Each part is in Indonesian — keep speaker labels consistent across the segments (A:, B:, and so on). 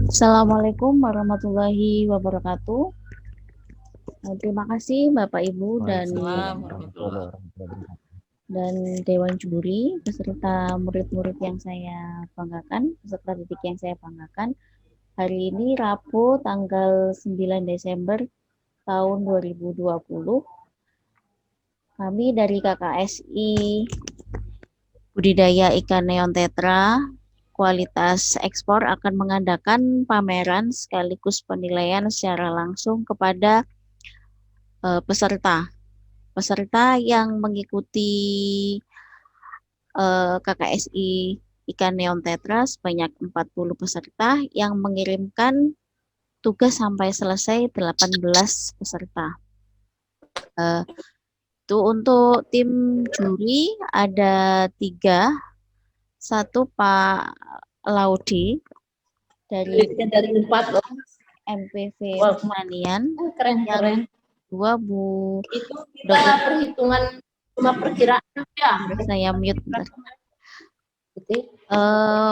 A: Assalamualaikum warahmatullahi wabarakatuh. Terima kasih Bapak Ibu
B: Waalaikumsalam warahmatullahi
A: dan Dewan Juri beserta murid-murid yang saya banggakan, peserta didik yang saya banggakan. Hari ini Rabu tanggal 9 Desember tahun 2020. Kami dari KKSI Budidaya Ikan Neon Tetra Kualitas Ekspor akan mengadakan pameran sekaligus penilaian secara langsung kepada peserta yang mengikuti KKSI Ikan Neon Tetra sebanyak 40 peserta yang mengirimkan tugas sampai selesai 18 peserta. Itu untuk tim juri ada 3. Satu Pak Laudi dari
B: 4
A: MPV
B: Wow.
A: Pertanian.
B: Keren.
A: 2 Bu
B: Itu kita perhitungan cuma perkiraan ya.
A: Saya mute bentar.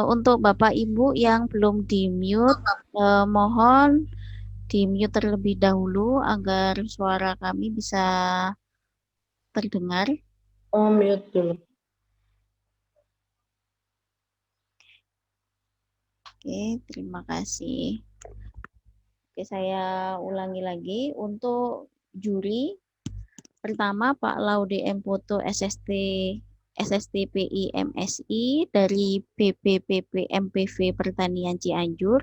A: Untuk Bapak Ibu yang belum di-mute, mohon di-mute terlebih dahulu agar suara kami bisa terdengar.
B: Oh, mute dulu.
A: Oke, terima kasih. Oke, saya ulangi lagi untuk juri. Pertama Pak Laude M. Poto SSTPI MSI dari BPPP MPV Pertanian Cianjur.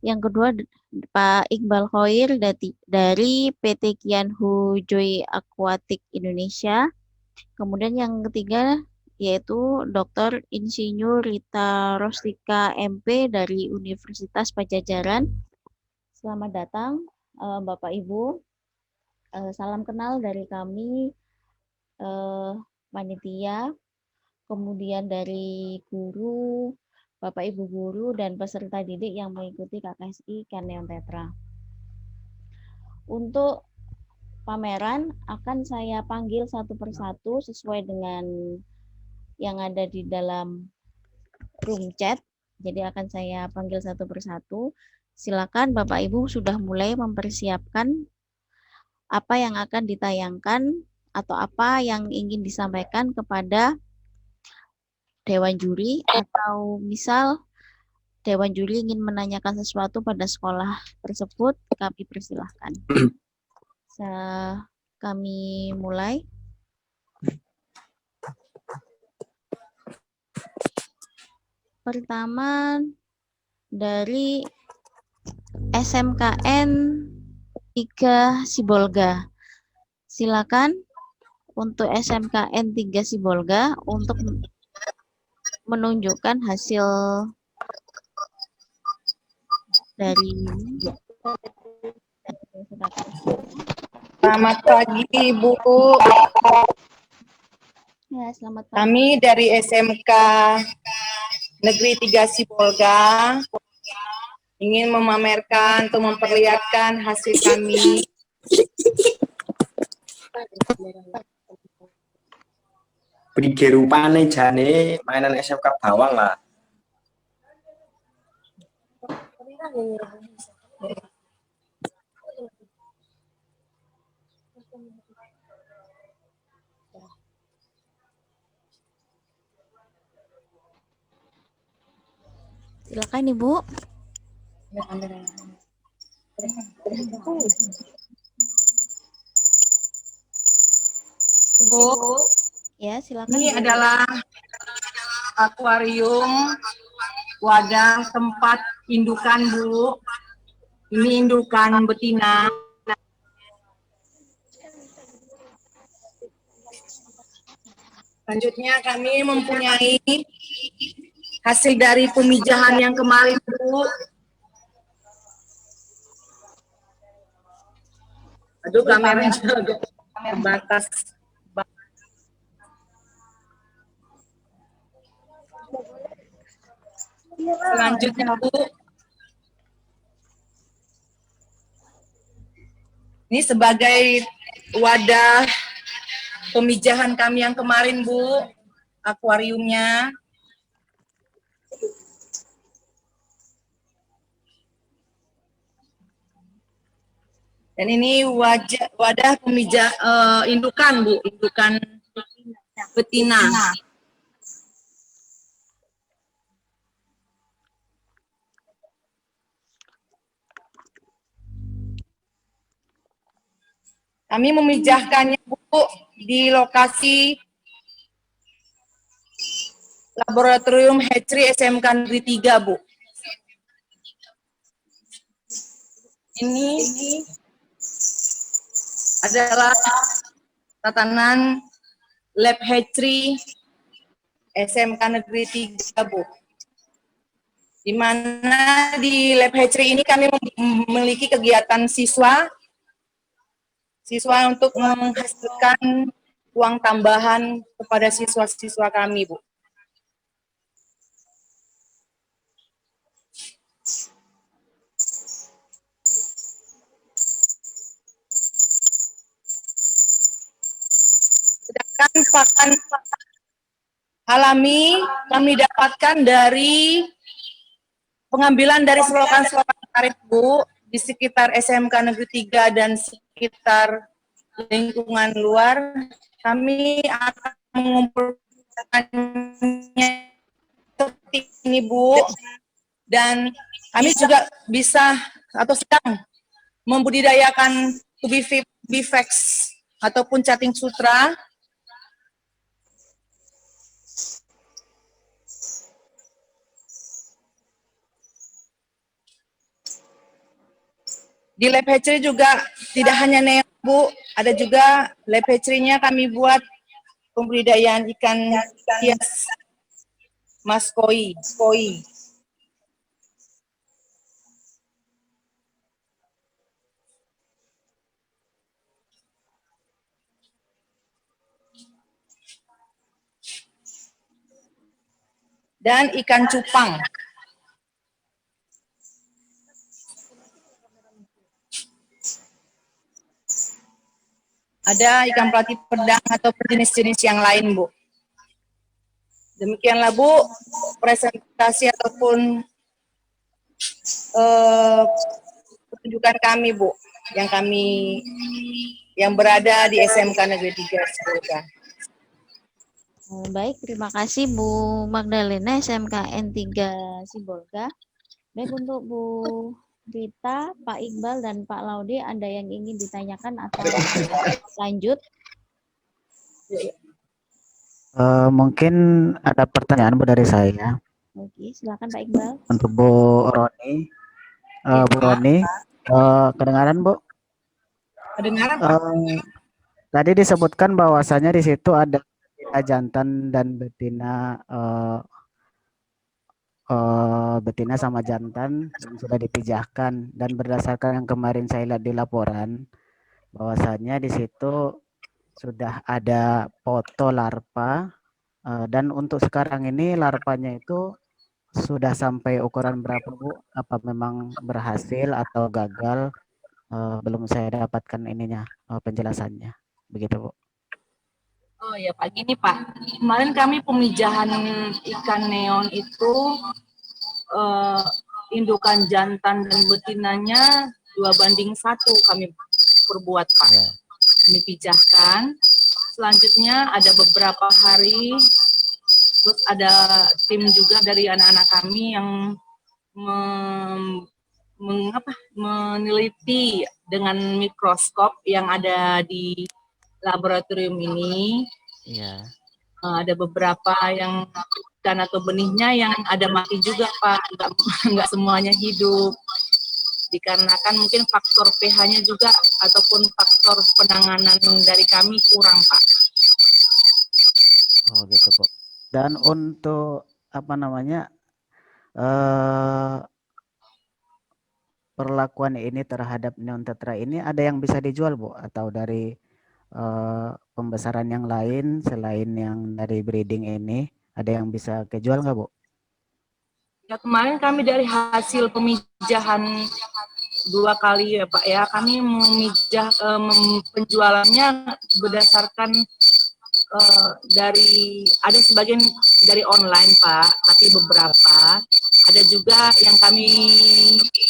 A: Yang kedua Pak Iqbal Khoir dari PT Kianhu Joy Aquatic Indonesia. Kemudian yang ketiga yaitu Dr. Insinyur Rita Rostika MP dari Universitas Pajajaran. Selamat datang Bapak Ibu. Salam kenal dari kami panitia, kemudian dari guru, Bapak Ibu guru dan peserta didik yang mengikuti KKSI Ikan Neon Tetra. Untuk pameran akan saya panggil satu persatu sesuai dengan yang ada di dalam room chat. Jadi akan saya panggil satu persatu. Silakan Bapak Ibu sudah mulai mempersiapkan apa yang akan ditayangkan atau apa yang ingin disampaikan kepada Dewan Juri, atau misal Dewan Juri ingin menanyakan sesuatu pada sekolah tersebut, kami persilahkan. Kami mulai. Pertama dari SMKN 3 Sibolga. Silakan untuk SMKN 3 Sibolga untuk menunjukkan hasil dari
C: Selamat pagi Ibu.
A: Ya, selamat pagi.
C: Kami dari SMK Negeri 3 Sibolga ingin memamerkan atau memperlihatkan hasil kami.
D: Prige rupane jane mainan SMK Bawang lah.
A: Silakan Ibu.
C: Ibu,
A: Ya, silakan.
C: ini
A: Bu.
C: adalah akuarium wadah tempat indukan Bu. Ini indukan betina. Selanjutnya kami mempunyai hasil dari pemijahan yang kemarin Bu. Aduh, kameranya agak terbatas. Selanjutnya Bu, ini sebagai wadah pemijahan kami yang kemarin Bu, akuariumnya. Dan ini wadah pemijah indukan, Bu, indukan betina. Kami memijahkannya, Bu, di lokasi Laboratorium Hatchery SMK Negeri 3, Bu. Ini adalah tatanan Lab Hatchery SMK Negeri 3, Bu. Di mana di Lab Hatchery ini kami memiliki kegiatan siswa untuk menghasilkan uang tambahan kepada siswa-siswa kami, Bu. Sedangkan pakan alami kami dapatkan dari pengambilan dari selokan-selokan karet, Bu, di sekitar SMK Negeri 3 dan sekitar lingkungan luar. Kami akan mengumpulkannya seperti ini, Bu, dan kami juga bisa atau sedang membudidayakan Tubifax ataupun cacing sutra di Lab Hatchery. Juga tidak hanya neo, Bu, ada juga Lab Hatchery-nya kami buat pembudidayaan ikan hias mas koi. Dan ikan cupang. Ada ikan pelatih pedang atau jenis-jenis yang lain, Bu. Demikianlah, Bu, presentasi ataupun pertunjukan kami, Bu, yang berada di SMK Negeri 3 Sibolga.
A: Baik, terima kasih Bu Magdalena SMK N3 Sibolga. Baik, untuk Bu Rita, Pak Iqbal, dan Pak Laude, ada yang ingin ditanyakan atau lanjut?
E: Mungkin ada pertanyaan, Bu, dari saya.
A: Oke, silakan Pak Iqbal.
E: Untuk Bu Roni. Bu Roni, kedengaran, Bu?
C: Kedengaran, Pak?
E: Tadi disebutkan bahwasanya di situ ada jantan dan betina, betina sama jantan yang sudah dipijahkan, dan berdasarkan yang kemarin saya lihat di laporan bahwasanya di situ sudah ada foto larva, dan untuk sekarang ini larvanya itu sudah sampai ukuran berapa, Bu? Apa memang berhasil atau gagal? Belum saya dapatkan ininya, penjelasannya. Begitu, Bu.
C: Oh ya, Pak, gini, Pak. Kemarin kami pemijahan ikan neon itu indukan jantan dan betinanya 2:1 kami perbuat, Pak.
E: Ya.
C: Kami pijahkan. Selanjutnya ada beberapa hari, terus ada tim juga dari anak-anak kami yang meneliti dengan mikroskop yang ada di laboratorium ini.
E: Iya.
C: Ada beberapa yang ikan atau benihnya yang ada mati juga, Pak. Enggak semuanya hidup. Dikarenakan mungkin faktor pH-nya juga ataupun faktor penanganan dari kami kurang, Pak.
E: Oh, gitu, Bu. Dan untuk apa namanya, perlakuan ini terhadap neon tetra ini ada yang bisa dijual, Bu, atau dari pembesaran yang lain selain yang dari breeding ini ada yang bisa kejual nggak, Bu?
C: Ya, kemarin kami dari hasil pemijahan 2 kali ya, Pak, ya, kami memijah penjualannya berdasarkan ada sebagian dari online, Pak, tapi beberapa ada juga yang kami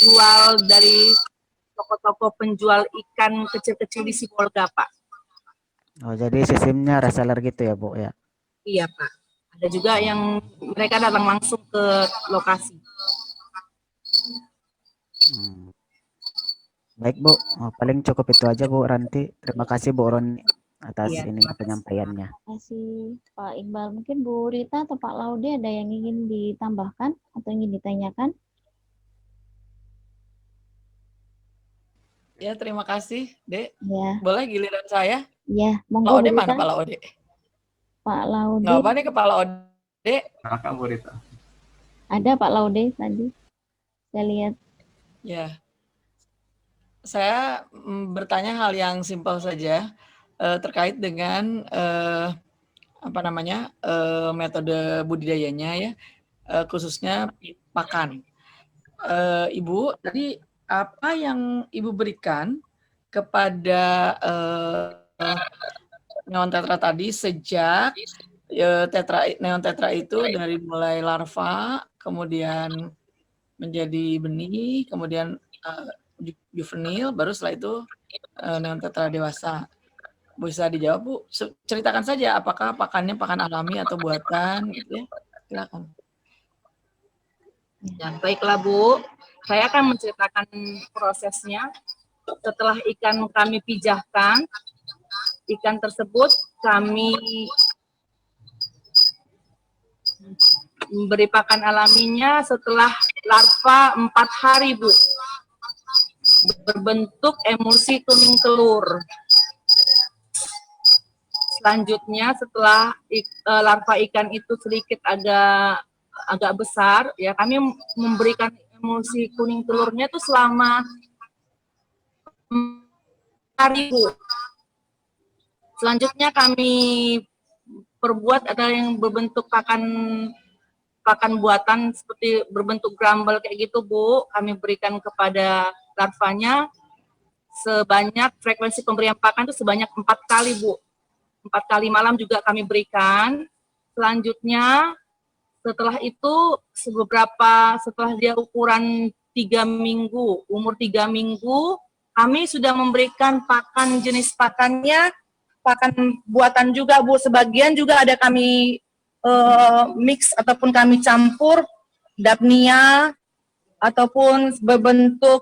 C: jual dari toko-toko penjual ikan kecil-kecil di Sibolga, Pak.
E: Oh, jadi sistemnya reseller gitu ya, Bu ya?
C: Iya, Pak. Ada juga yang mereka datang langsung ke lokasi.
E: Hmm. Baik, Bu. Oh, paling cukup itu aja, Bu Ranti. Terima kasih, Bu Roni, atas
C: Iya,
E: ini
C: terima kasih.
E: penyampaiannya.
A: Terima kasih Pak Iqbal. Mungkin Bu Rita atau Pak Laude ada yang ingin ditambahkan atau ingin ditanyakan?
F: Ya, terima kasih, Dek.
A: Ya,
F: Boleh giliran saya?
A: ya,
F: Pak
A: monggo Bu
F: Ode mana
A: Rita.
F: Pak Laude?
A: Pak Laude,
F: Nggak apa nih Kepala Ode?
D: Kakak Bu Rita.
A: ada Pak Laude tadi. Saya lihat.
F: Ya, saya bertanya hal yang simpel saja terkait dengan apa namanya metode budidayanya ya, khususnya pakan. Ibu, tadi apa yang Ibu berikan kepada neon tetra tadi sejak neon tetra itu dari mulai larva, kemudian menjadi benih, kemudian juvenil, baru setelah itu neon tetra dewasa. Bisa dijawab Bu? Ceritakan saja apakah pakannya pakan alami atau buatan, gitu ya? Silakan.
C: Ya, baiklah Bu. Saya akan menceritakan prosesnya. Setelah ikan kami pijahkan, ikan tersebut kami memberi pakan alaminya setelah larva 4 hari, Bu. Berbentuk emulsi kuning telur. Selanjutnya setelah larva ikan itu sedikit agak besar, ya kami memberikan emulsi kuning telurnya itu selama hari, Bu. Selanjutnya kami perbuat ada yang berbentuk pakan buatan seperti berbentuk grumble kayak gitu, Bu. Kami berikan kepada larvanya sebanyak frekuensi pemberian pakan itu sebanyak 4 kali, Bu. 4 kali malam juga kami berikan. Selanjutnya setelah itu setelah dia ukuran 3 minggu, umur 3 minggu, kami sudah memberikan pakan jenis pakannya, pakan buatan juga, Bu. Sebagian juga ada kami mix ataupun kami campur Daphnia ataupun berbentuk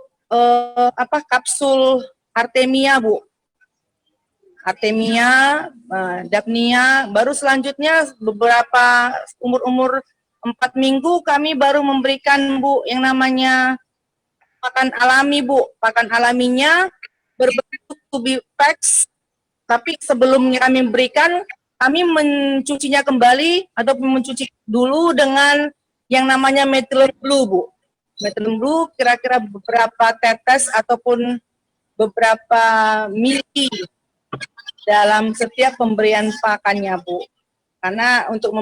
C: kapsul Artemia, Bu. Artemia, Daphnia, baru selanjutnya beberapa umur 4 minggu kami baru memberikan, Bu, yang namanya pakan alami, Bu. Pakan alaminya berbentuk Tubipex, tapi sebelumnya kami berikan, kami mencucinya kembali ataupun mencuci dulu dengan yang namanya methylene blue, Bu. Methylene blue kira-kira beberapa tetes ataupun beberapa mili dalam setiap pemberian pakannya, Bu. Karena untuk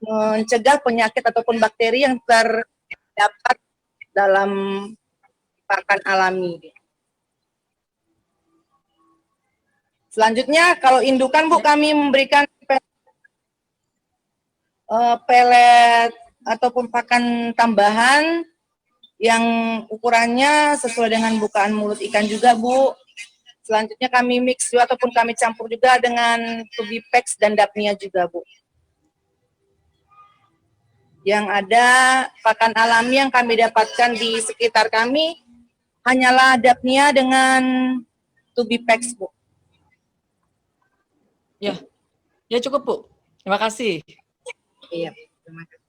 C: mencegah penyakit ataupun bakteri yang terdapat dalam pakan alami. Selanjutnya, kalau indukan, Bu, kami memberikan pelet ataupun pakan tambahan yang ukurannya sesuai dengan bukaan mulut ikan juga, Bu. Selanjutnya kami mix juga ataupun kami campur juga dengan Tubipex dan Daphnia juga, Bu. Yang ada pakan alami yang kami dapatkan di sekitar kami hanyalah Daphnia dengan Tubipex, Bu.
F: Ya cukup Bu. Terima kasih.
C: Iya, terima kasih.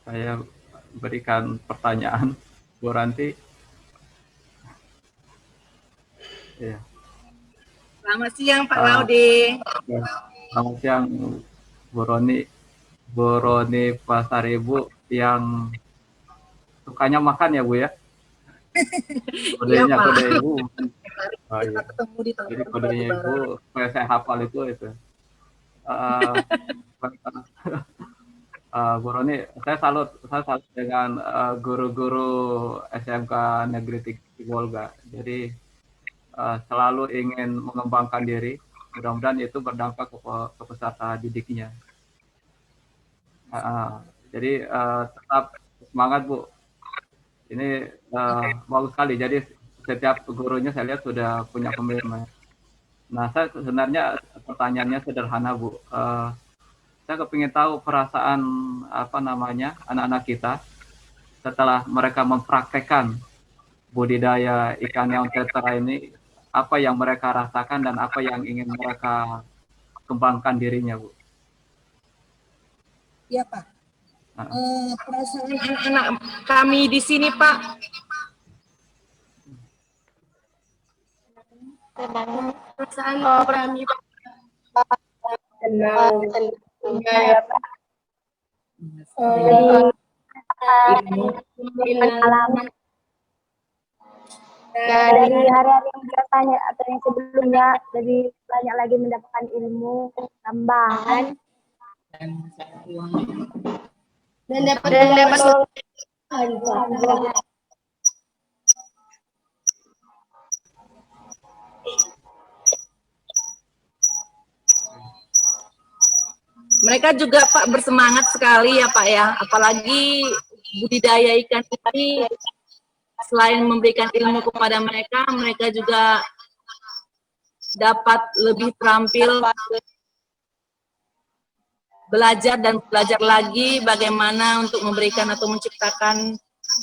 G: Saya berikan pertanyaan, Bu Ranti. Ya.
C: Selamat siang, Pak Laude.
G: Selamat siang, Bu Roni. Bu Roni Pasaribu yang sukanya makan ya, Bu ya? Kodenya
C: Iya, Pak.
G: kode Ibu. Oh,
C: Kita
G: iya.
C: ketemu di tempat
G: Jadi kodenya Ibu, supaya saya hafal itu. Bu Roni, saya salut dengan guru-guru SMK Negeri 3 Sibolga. Jadi selalu ingin mengembangkan diri mudah-mudahan itu berdampak ke peserta didiknya. Jadi tetap semangat Bu. Ini bagus sekali. Jadi setiap gurunya saya lihat sudah punya komitmen. Nah, saya sebenarnya pertanyaannya sederhana Bu. Saya kepingin tahu perasaan anak-anak kita setelah mereka mempraktekkan budidaya ikan neon tetra ini, apa yang mereka rasakan dan apa yang ingin mereka kembangkan dirinya Bu.
H: Ya Pak. Perasaan anak-anak kami di sini Pak, perasaan kami tenang ya Pak. Pengalaman dari hari-hari yang biasanya atau yang sebelumnya lebih banyak lagi mendapatkan ilmu tambahan dan dapat
C: Mereka juga Pak bersemangat sekali ya Pak ya, apalagi budidaya ikan ini selain memberikan ilmu kepada mereka, mereka juga dapat lebih terampil belajar dan belajar lagi bagaimana untuk memberikan atau menciptakan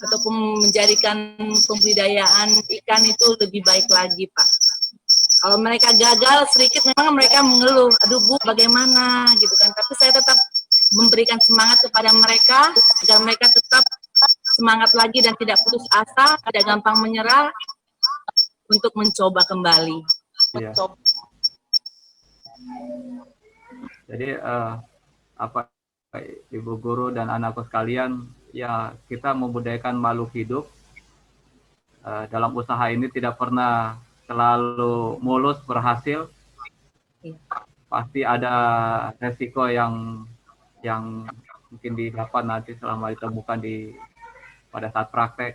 C: ataupun menjadikan pembudidayaan ikan itu lebih baik lagi Pak. Kalau mereka gagal sedikit memang mereka mengeluh, aduh Bu bagaimana gitu kan. Tapi saya tetap memberikan semangat kepada mereka agar mereka tetap semangat lagi dan tidak putus asa, tidak gampang menyerah untuk mencoba kembali.
G: Iya. Jadi Ibu guru dan anakku sekalian, ya kita membudayakan makhluk hidup dalam usaha ini tidak pernah selalu mulus berhasil. Pasti ada resiko yang mungkin didapat nanti selama ditemukan pada saat praktek.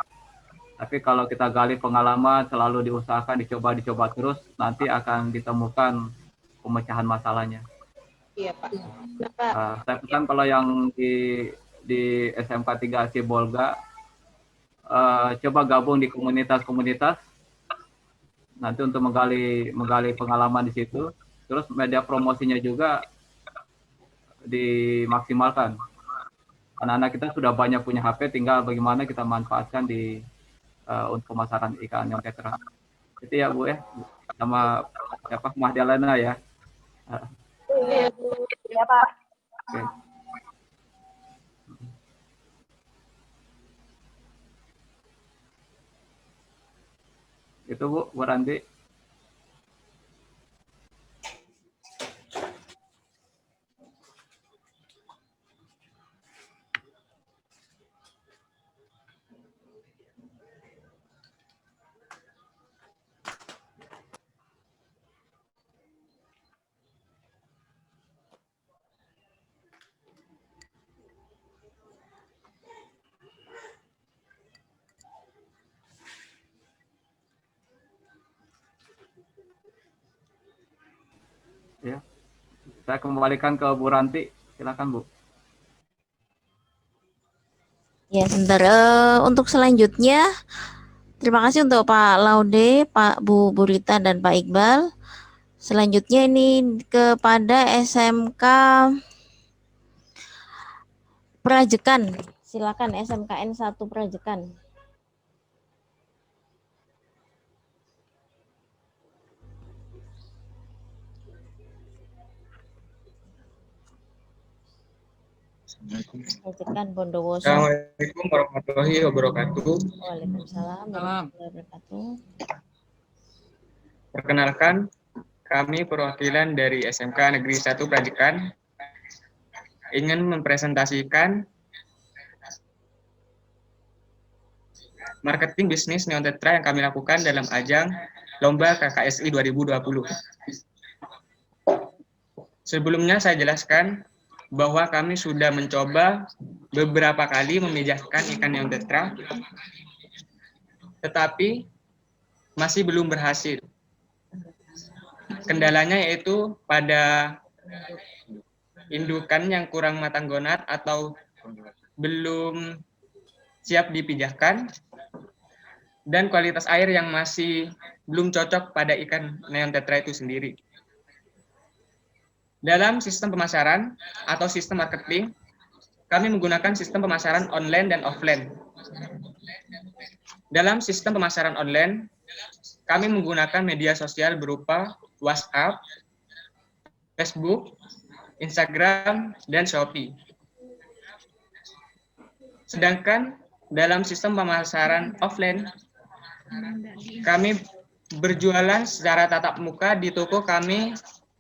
G: Tapi kalau kita gali pengalaman, selalu diusahakan, dicoba terus, nanti akan ditemukan pemecahan masalahnya.
H: Iya Pak.
G: Saya pesan kalau yang di SMK 3 Sibolga, coba gabung di komunitas-komunitas, nanti untuk menggali pengalaman di situ. Terus media promosinya juga dimaksimalkan. Anak-anak kita sudah banyak punya HP, tinggal bagaimana kita manfaatkan untuk pemasaran ikan neon tetra. Itu ya Bu ya, sama siapa Mahdalena ya.
H: Iya Pak.
G: Oke. Itu Bu Ranti. Ya. Saya kembalikan ke Bu Ranti. Silakan Bu.
A: Ya, sebentar. Untuk selanjutnya, terima kasih untuk Pak Laude, Pak Bu Burita, dan Pak Iqbal. Selanjutnya ini kepada SMK Prajekan. Silakan SMKN 1 Prajekan. Prajekan Bondowoso.
I: Assalamualaikum warahmatullahi wabarakatuh.
A: Waalaikumsalam warahmatullahi wabarakatuh.
I: Perkenalkan, kami perwakilan dari SMK Negeri 1 Prajekan ingin mempresentasikan marketing bisnis neon tetra yang kami lakukan dalam ajang Lomba KKSI 2020. Sebelumnya saya jelaskan bahwa kami sudah mencoba beberapa kali memijahkan ikan neon tetra, tetapi masih belum berhasil. kendalanya yaitu pada indukan yang kurang matang gonad atau belum siap dipijahkan, dan kualitas air yang masih belum cocok pada ikan neon tetra itu sendiri. Dalam sistem pemasaran atau sistem marketing, kami menggunakan sistem pemasaran online dan offline. Dalam sistem pemasaran online, kami menggunakan media sosial berupa WhatsApp, Facebook, Instagram, dan Shopee. Sedangkan dalam sistem pemasaran offline, kami berjualan secara tatap muka di toko kami,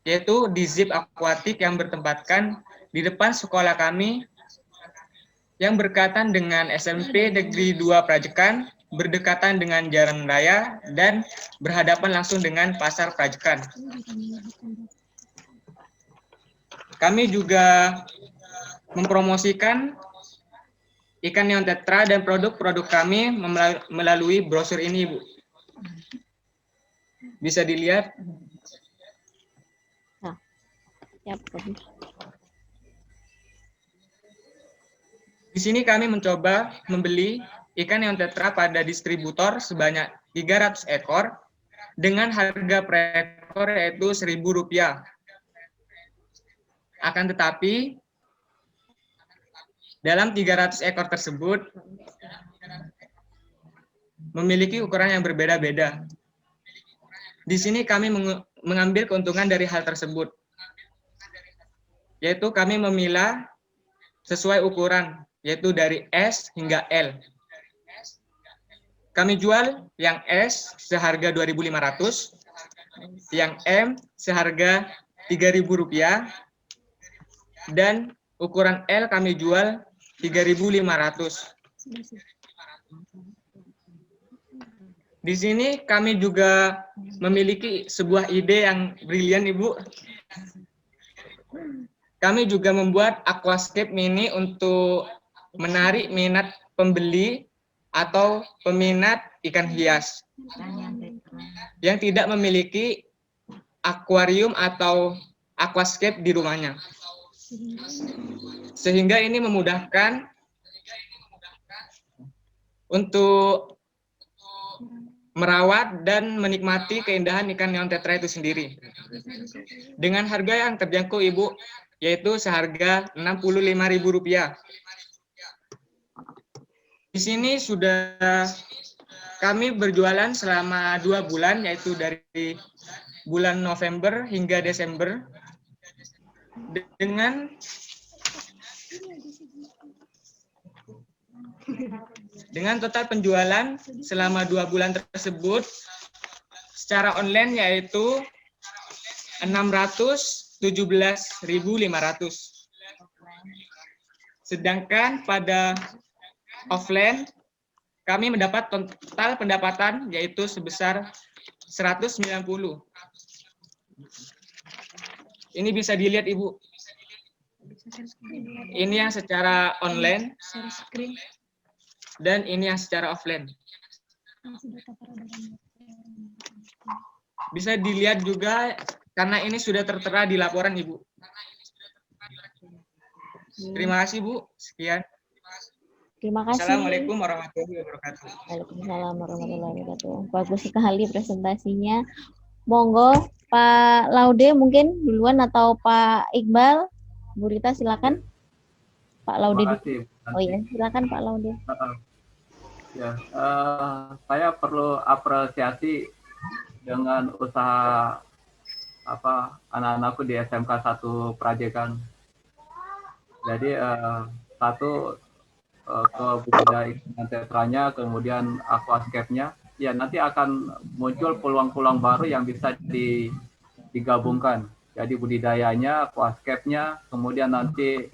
I: yaitu di Zip Aquatic yang bertempatkan di depan sekolah kami yang berdekatan dengan SMP Negeri 2 Prajekan, berdekatan dengan Jalan Raya, dan berhadapan langsung dengan Pasar Prajekan. Kami juga mempromosikan ikan neon tetra dan produk-produk kami melalui brosur ini, Bu. Bisa dilihat.
A: Nah, siap,
I: Di sini kami mencoba membeli ikan neon tetra pada distributor sebanyak 300 ekor dengan harga per ekor yaitu Rp1.000. Akan tetapi dalam 300 ekor tersebut memiliki ukuran yang berbeda-beda. Di sini kami mengambil keuntungan dari hal tersebut, yaitu kami memilah sesuai ukuran, yaitu dari S hingga L. Kami jual yang S seharga Rp2.500, yang M seharga Rp3.000, dan ukuran L kami jual Rp3.500. Di sini kami juga memiliki sebuah ide yang brilian, Ibu. Kami juga membuat aquascape mini untuk menarik minat pembeli atau peminat ikan hias yang tidak memiliki akuarium atau aquascape di rumahnya. Sehingga ini memudahkan untuk merawat dan menikmati keindahan ikan neon tetra itu sendiri. Dengan harga yang terjangkau, Ibu, yaitu seharga Rp65.000. Di sini sudah kami berjualan selama 2 bulan, yaitu dari bulan November hingga Desember, dengan total penjualan selama 2 bulan tersebut secara online yaitu Rp617.500. Sedangkan pada offline kami mendapat total pendapatan yaitu sebesar 190. Ini bisa dilihat, Ibu. Ini yang secara online dan ini yang secara offline. Bisa dilihat juga karena ini sudah tertera di laporan, Ibu. Terima kasih, Bu. Sekian.
A: Terima kasih.
I: Assalamualaikum warahmatullahi wabarakatuh.
A: Waalaikumsalam warahmatullahi wabarakatuh. Bagus sekali presentasinya. Monggo Pak Laude mungkin duluan atau Pak Iqbal. Bu Rita silakan. Pak Laude.
G: Terima kasih.
A: Oh iya, silakan Pak Laude.
G: Ya, saya perlu apresiasi dengan usaha anak-anakku di SMK 1 Prajekan. Jadi satu ke budidaya ikan tetranya, kemudian aquascape-nya, ya nanti akan muncul peluang-peluang baru yang bisa digabungkan. Jadi budidayanya, aquascape-nya, kemudian nanti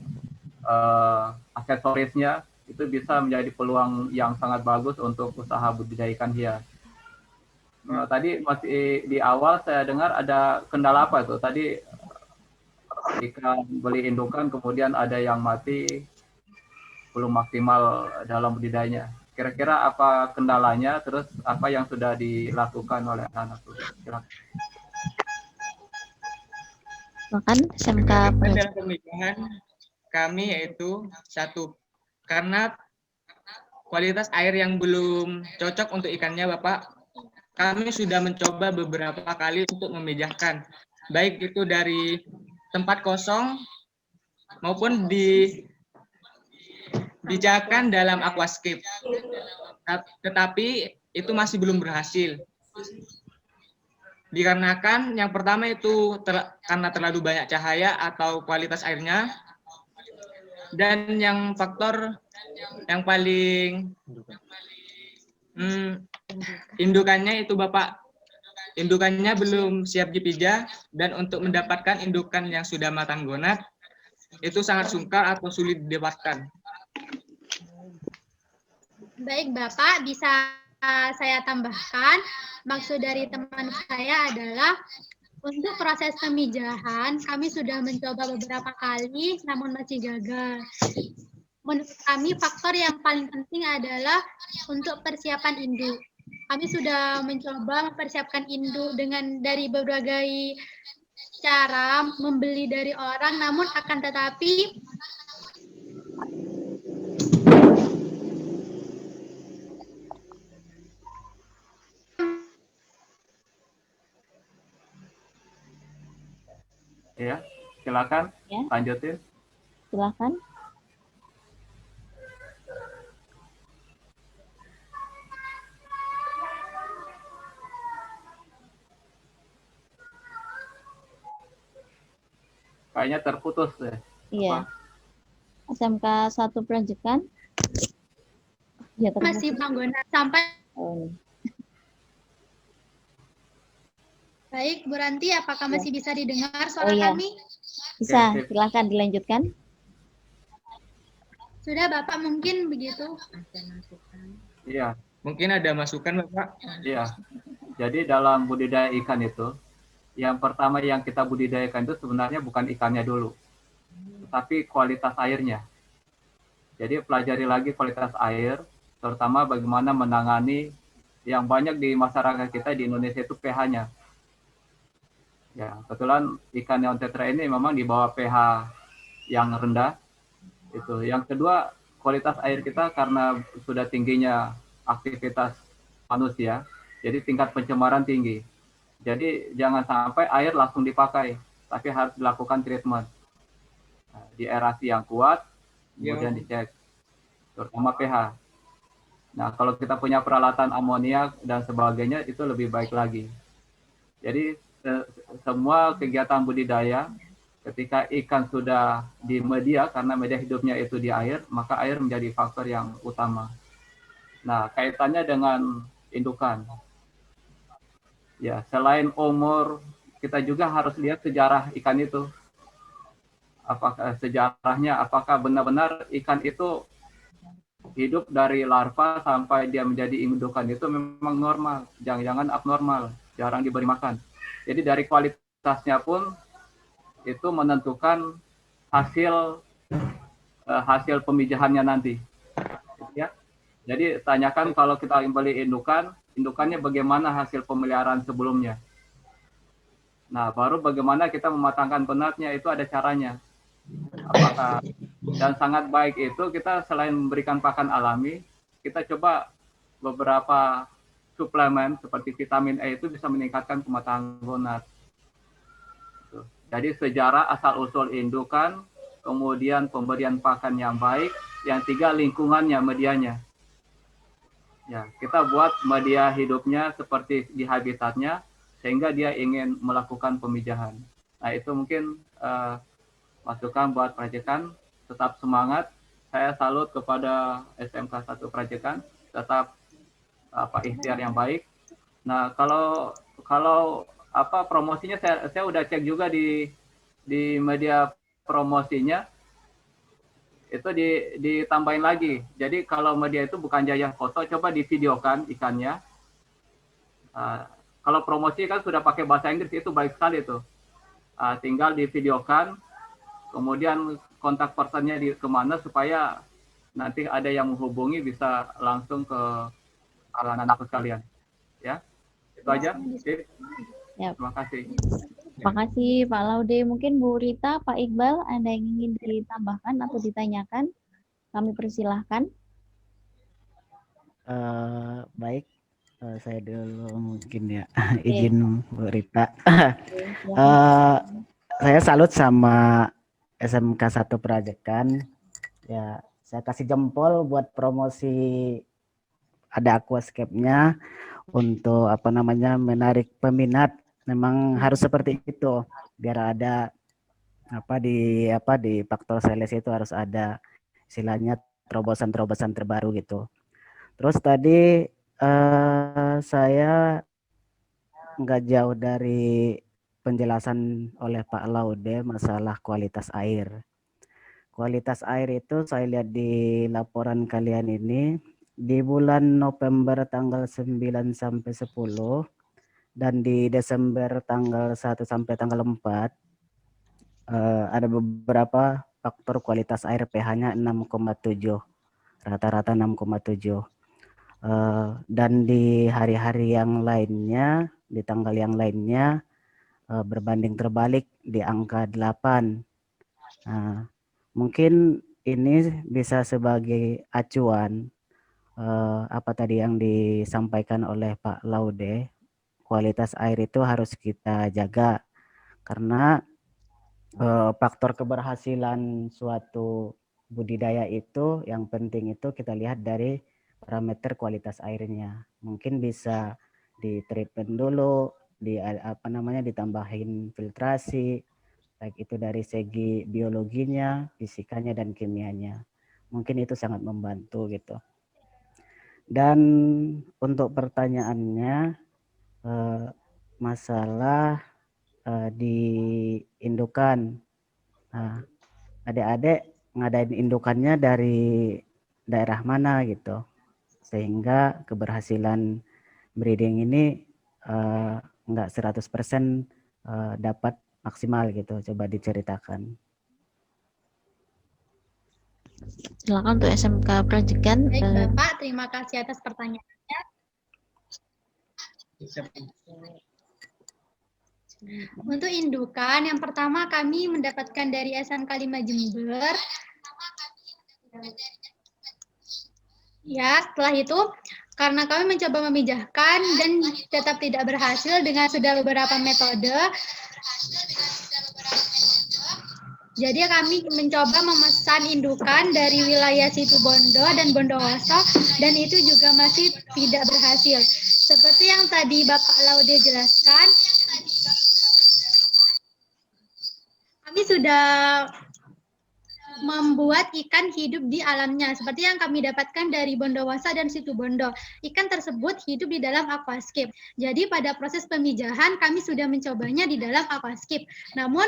G: aksesorisnya, itu bisa menjadi peluang yang sangat bagus untuk usaha budidaya ikan hias. Nah, tadi masih di awal saya dengar ada kendala apa itu? Tadi ikan beli indukan kemudian ada yang mati, belum maksimal dalam budidayanya. Kira-kira apa kendalanya, terus apa yang sudah dilakukan oleh anak-anak?
A: Bahkan SMK
I: Kegagalan dalam pemijahan kami yaitu satu, karena kualitas air yang belum cocok untuk ikannya, Bapak. Kami sudah mencoba beberapa kali untuk memijahkan, baik itu dari tempat kosong maupun dibijakan dalam aquascape. Tetapi itu masih belum berhasil. Dikarenakan yang pertama itu karena terlalu banyak cahaya atau kualitas airnya. Dan yang faktor yang paling indukannya itu Bapak, indukannya belum siap dipijah, dan untuk mendapatkan indukan yang sudah matang gonat itu sangat sungkar atau sulit didapatkan.
J: Baik Bapak, bisa saya tambahkan, maksud dari teman saya adalah untuk proses pemijahan, kami sudah mencoba beberapa kali, namun masih gagal. Menurut kami, faktor yang paling penting adalah untuk persiapan induk. Kami sudah mencoba mempersiapkan induk dari berbagai cara, membeli dari orang, namun akan tetapi
G: Ya, silakan
A: Ya.
G: lanjutin.
A: Silakan.
G: Kayaknya terputus deh.
A: Iya. SMK 1 Perajekan. Ya,
J: masih bangunan sampai. Baik, Bu Ranti, apakah masih bisa didengar suara kami?
A: Bisa, silakan dilanjutkan.
J: Sudah, Bapak, mungkin begitu.
G: Iya.
I: Mungkin ada masukan, Bapak?
G: Iya. Jadi dalam budidaya ikan itu, yang pertama yang kita budidayakan itu sebenarnya bukan ikannya dulu, tapi kualitas airnya. Jadi pelajari lagi kualitas air, terutama bagaimana menangani yang banyak di masyarakat kita di Indonesia itu pH-nya. Ya, kebetulan ikan neon tetra ini memang di bawah pH yang rendah. Itu. Yang kedua, kualitas air kita karena sudah tingginya aktivitas manusia, jadi tingkat pencemaran tinggi. Jadi jangan sampai air langsung dipakai, tapi harus dilakukan treatment. Nah, di aerasi yang kuat, kemudian dicek, terutama pH. Nah, kalau kita punya peralatan amonia dan sebagainya, itu lebih baik lagi. Jadi semua kegiatan budidaya, ketika ikan sudah di media, karena media hidupnya itu di air, maka air menjadi faktor yang utama. Nah, kaitannya dengan indukan. Ya, selain umur, kita juga harus lihat sejarah ikan itu. Apakah sejarahnya, apakah benar-benar ikan itu hidup dari larva sampai dia menjadi indukan itu memang normal, jangan-jangan abnormal, jarang diberi makan. Jadi dari kualitasnya pun itu menentukan hasil pemijahannya nanti. Ya. Jadi tanyakan kalau kita beli indukannya bagaimana hasil pemeliharaan sebelumnya. Nah, baru bagaimana kita mematangkan penatnya itu ada caranya. Apakah dan sangat baik itu kita selain memberikan pakan alami, kita coba beberapa suplemen seperti vitamin E itu bisa meningkatkan kematangan gonad. Jadi sejarah asal-usul indukan, kemudian pemberian pakan yang baik, yang tiga lingkungannya, medianya. Ya, kita buat media hidupnya seperti di habitatnya, sehingga dia ingin melakukan pemijahan. Nah, itu mungkin masukan buat Perajekan. Tetap semangat. Saya salut kepada SMK 1 Perajekan. Tetap ikhtiar yang baik. Nah, kalau promosinya saya udah cek juga di media promosinya. Itu ditambahin lagi. Jadi kalau media itu bukan jajah foto, coba divideokan ikannya. Kalau promosi kan sudah pakai bahasa Inggris, itu baik sekali tuh. Tinggal divideokan, kemudian kontak personnya kemana supaya nanti ada yang menghubungi bisa langsung ke anak-anak sekalian. Ya, itu aja. Terima kasih.
A: Terima kasih Pak Laude. Mungkin Bu Rita, Pak Iqbal, ada yang ingin ditambahkan atau ditanyakan? Kami persilahkan.
E: Baik, saya dulu mungkin ya,
A: Oke.
E: izin Bu Rita.
A: Silakan.
E: Saya salut sama SMK 1 Prajekan. Ya, saya kasih jempol buat promosi ada aquascape-nya untuk apa namanya menarik peminat. Memang harus seperti itu biar ada di faktor sales itu harus ada istilahnya terobosan-terobosan terbaru gitu. Terus tadi saya nggak jauh dari penjelasan oleh Pak Laude masalah kualitas air. Kualitas air itu saya lihat di laporan kalian ini di bulan November tanggal 9 sampai 10 dan di Desember tanggal 1 sampai tanggal 4 ada beberapa faktor kualitas air pH-nya 6,7, rata-rata 6,7. Dan di hari-hari yang lainnya, di tanggal yang lainnya berbanding terbalik di angka 8. Nah, mungkin ini bisa sebagai acuan apa tadi yang disampaikan oleh Pak Laude, kualitas air itu harus kita jaga karena faktor keberhasilan suatu budidaya itu yang penting itu kita lihat dari parameter kualitas airnya. Mungkin bisa di treatment dulu, ditambahin filtrasi, baik itu dari segi biologinya, fisikanya dan kimianya. Mungkin itu sangat membantu gitu. Dan untuk pertanyaannya masalah di indukan. Nah, adik-adik ngadain indukannya dari daerah mana gitu. Sehingga keberhasilan breeding ini enggak 100% dapat maksimal gitu. Coba diceritakan.
A: Silakan untuk SMK Prajekan.
J: Baik Bapak, terima kasih atas pertanyaannya. Untuk indukan, yang pertama kami mendapatkan dari SMK 5 Jember. Ya, setelah itu karena kami mencoba memijahkan dan tetap tidak berhasil dengan sudah beberapa metode. Jadi kami mencoba memesan indukan dari wilayah Situbondo dan Bondowoso dan itu juga masih tidak berhasil. Seperti yang tadi Bapak Laude jelaskan, kami sudah membuat ikan hidup di alamnya, seperti yang kami dapatkan dari Bondowoso dan Situbondo. Ikan tersebut hidup di dalam aquascape. Jadi pada proses pemijahan kami sudah mencobanya di dalam aquascape. Namun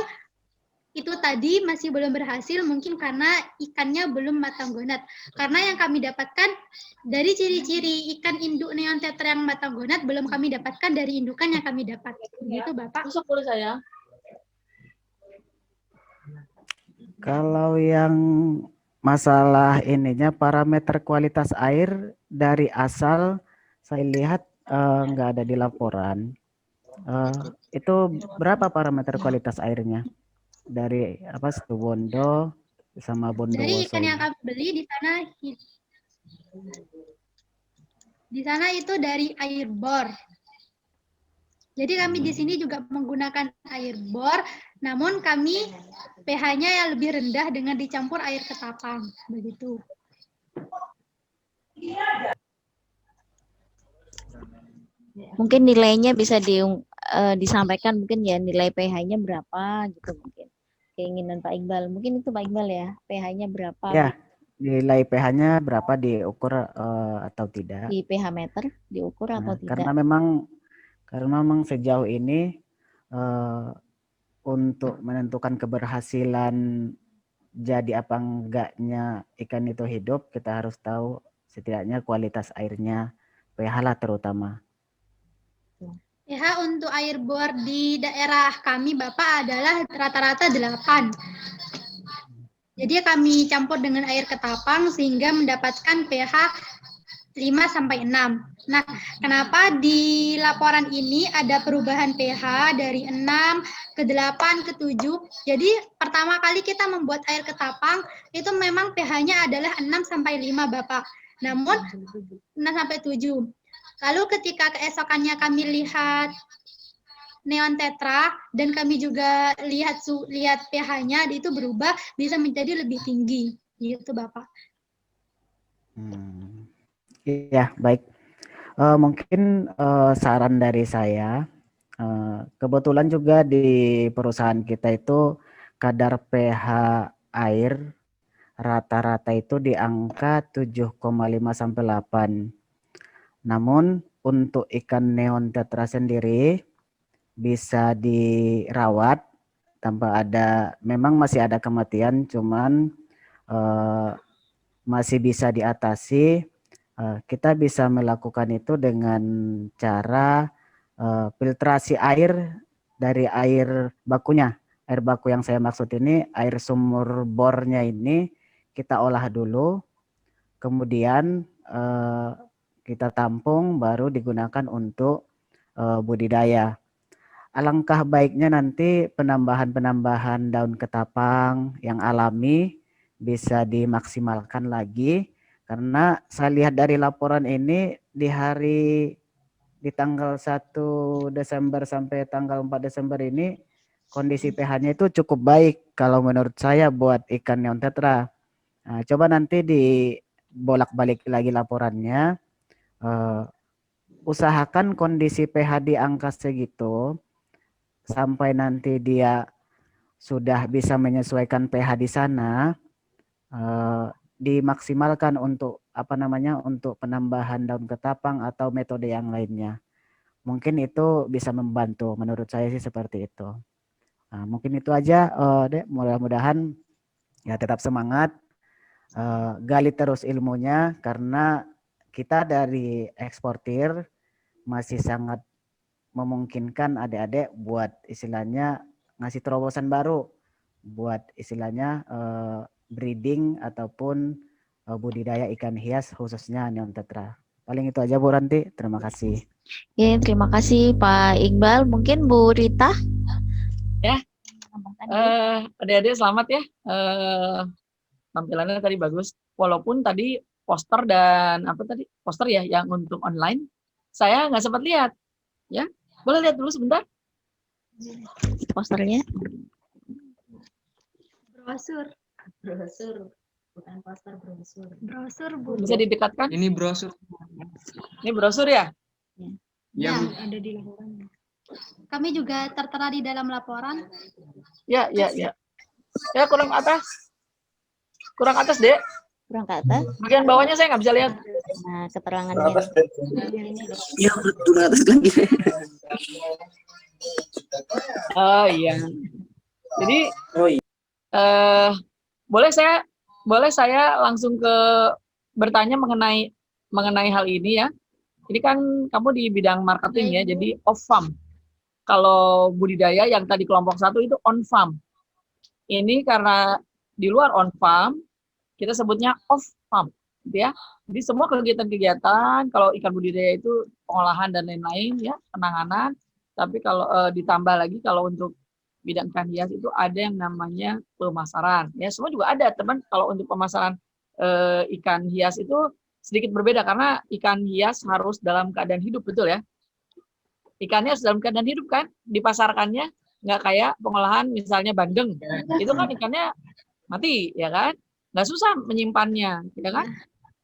J: itu tadi masih belum berhasil, mungkin karena ikannya belum matang gonat. Karena yang kami dapatkan dari ciri-ciri ikan induk neon tetra yang matang gonat belum kami dapatkan dari indukan yang kami dapat. Begitu Bapak.
F: Masuk boleh saya?
E: Kalau yang masalah ininya parameter kualitas air dari asal saya lihat nggak ada di laporan. Itu berapa parameter kualitas airnya? Dari Situbondo sama Bondowoso.
J: Dari ikan yang kami beli di sana itu dari air bor. Jadi kami di sini juga menggunakan air bor, namun kami pH-nya yang lebih rendah dengan dicampur air ketapang, begitu.
A: Mungkin nilainya bisa disampaikan mungkin ya nilai pH-nya berapa gitu mungkin. Keinginan Pak Iqbal. Mungkin itu Pak Iqbal ya, pH-nya berapa?
E: Ya, nilai pH-nya berapa diukur atau tidak?
A: Di pH meter diukur atau tidak?
E: Karena memang sejauh ini untuk menentukan keberhasilan jadi apa enggaknya ikan itu hidup, kita harus tahu setidaknya kualitas airnya, pH lah terutama.
J: pH untuk air bor di daerah kami Bapak adalah rata-rata 8. Jadi kami campur dengan air ketapang sehingga mendapatkan pH 5-6. Nah, kenapa di laporan ini ada perubahan pH dari 6 ke 8 ke 7? Jadi pertama kali kita membuat air ketapang itu memang pH-nya adalah 6-5, Bapak. Namun 6-7. Lalu ketika keesokannya kami lihat neon tetra dan kami juga lihat pH-nya itu berubah bisa menjadi lebih tinggi. Gitu, Bapak.
E: Iya, baik. Mungkin saran dari saya, kebetulan juga di perusahaan kita itu kadar pH air rata-rata itu di angka 7,5 sampai 8. Namun untuk ikan neon tetra sendiri bisa dirawat tanpa ada, memang masih ada kematian, cuman masih bisa diatasi. Kita bisa melakukan itu dengan cara filtrasi air dari air bakunya. Air baku yang saya maksud ini air sumur bornya ini kita olah dulu, kemudian kita tampung baru digunakan untuk budidaya. Alangkah baiknya nanti penambahan daun ketapang yang alami bisa dimaksimalkan lagi. Karena saya lihat dari laporan ini di tanggal 1 Desember sampai tanggal 4 Desember ini kondisi pH-nya itu cukup baik kalau menurut saya buat ikan neon tetra. Nah, coba nanti dibolak-balik lagi laporannya. Usahakan kondisi pH di angka segitu sampai nanti dia sudah bisa menyesuaikan pH di sana. Dimaksimalkan untuk untuk penambahan daun ketapang atau metode yang lainnya. Mungkin itu bisa membantu, menurut saya sih seperti itu. Nah, mungkin itu aja, Dek. Mudah-mudahan ya tetap semangat, gali terus ilmunya karena kita dari eksportir masih sangat memungkinkan adik-adik buat istilahnya ngasih terobosan baru buat istilahnya breeding ataupun budidaya ikan hias khususnya neon tetra. Paling itu aja Bu Ranti, terima kasih.
A: Oke, terima kasih Pak Iqbal. Mungkin Bu Rita?
F: Ya, adik-adik selamat ya. Tampilannya tadi bagus. Walaupun tadi poster dan poster ya yang untuk online, saya nggak sempat lihat. Ya, boleh lihat dulu sebentar
A: posternya.
B: Brosur, bukan poster, brosur.
J: Brosur, Bu.
F: Bisa didekatkan?
I: Ini brosur.
F: Ini brosur ya?
J: Ya, ada di laporan. Kami juga tertera di dalam laporan.
F: Ya. Ya, kurang atas. Kurang atas, Dek.
A: Kurang ke atas.
F: Bagian bawahnya saya nggak bisa lihat.
A: Nah, keterangannya.
D: Iya, kurang atas lagi.
F: Oh iya. Jadi boleh saya langsung bertanya mengenai hal ini ya. Ini kan kamu di bidang marketing ya, jadi off farm. Kalau budidaya yang tadi kelompok 1 itu on farm. Ini karena di luar on farm, kita sebutnya off farm, gitu ya. Jadi semua kegiatan-kegiatan kalau ikan budidaya itu pengolahan dan lain-lain ya, penanganan. Tapi kalau ditambah lagi kalau untuk bidang ikan hias itu ada yang namanya pemasaran. Ya, semua juga ada, teman. Kalau untuk pemasaran ikan hias itu sedikit berbeda karena ikan hias harus dalam keadaan hidup, betul ya? Ikannya harus dalam keadaan hidup kan, dipasarkannya nggak kayak pengolahan misalnya bandeng. Itu kan ikannya mati, ya kan? Nggak susah menyimpannya, ya kan?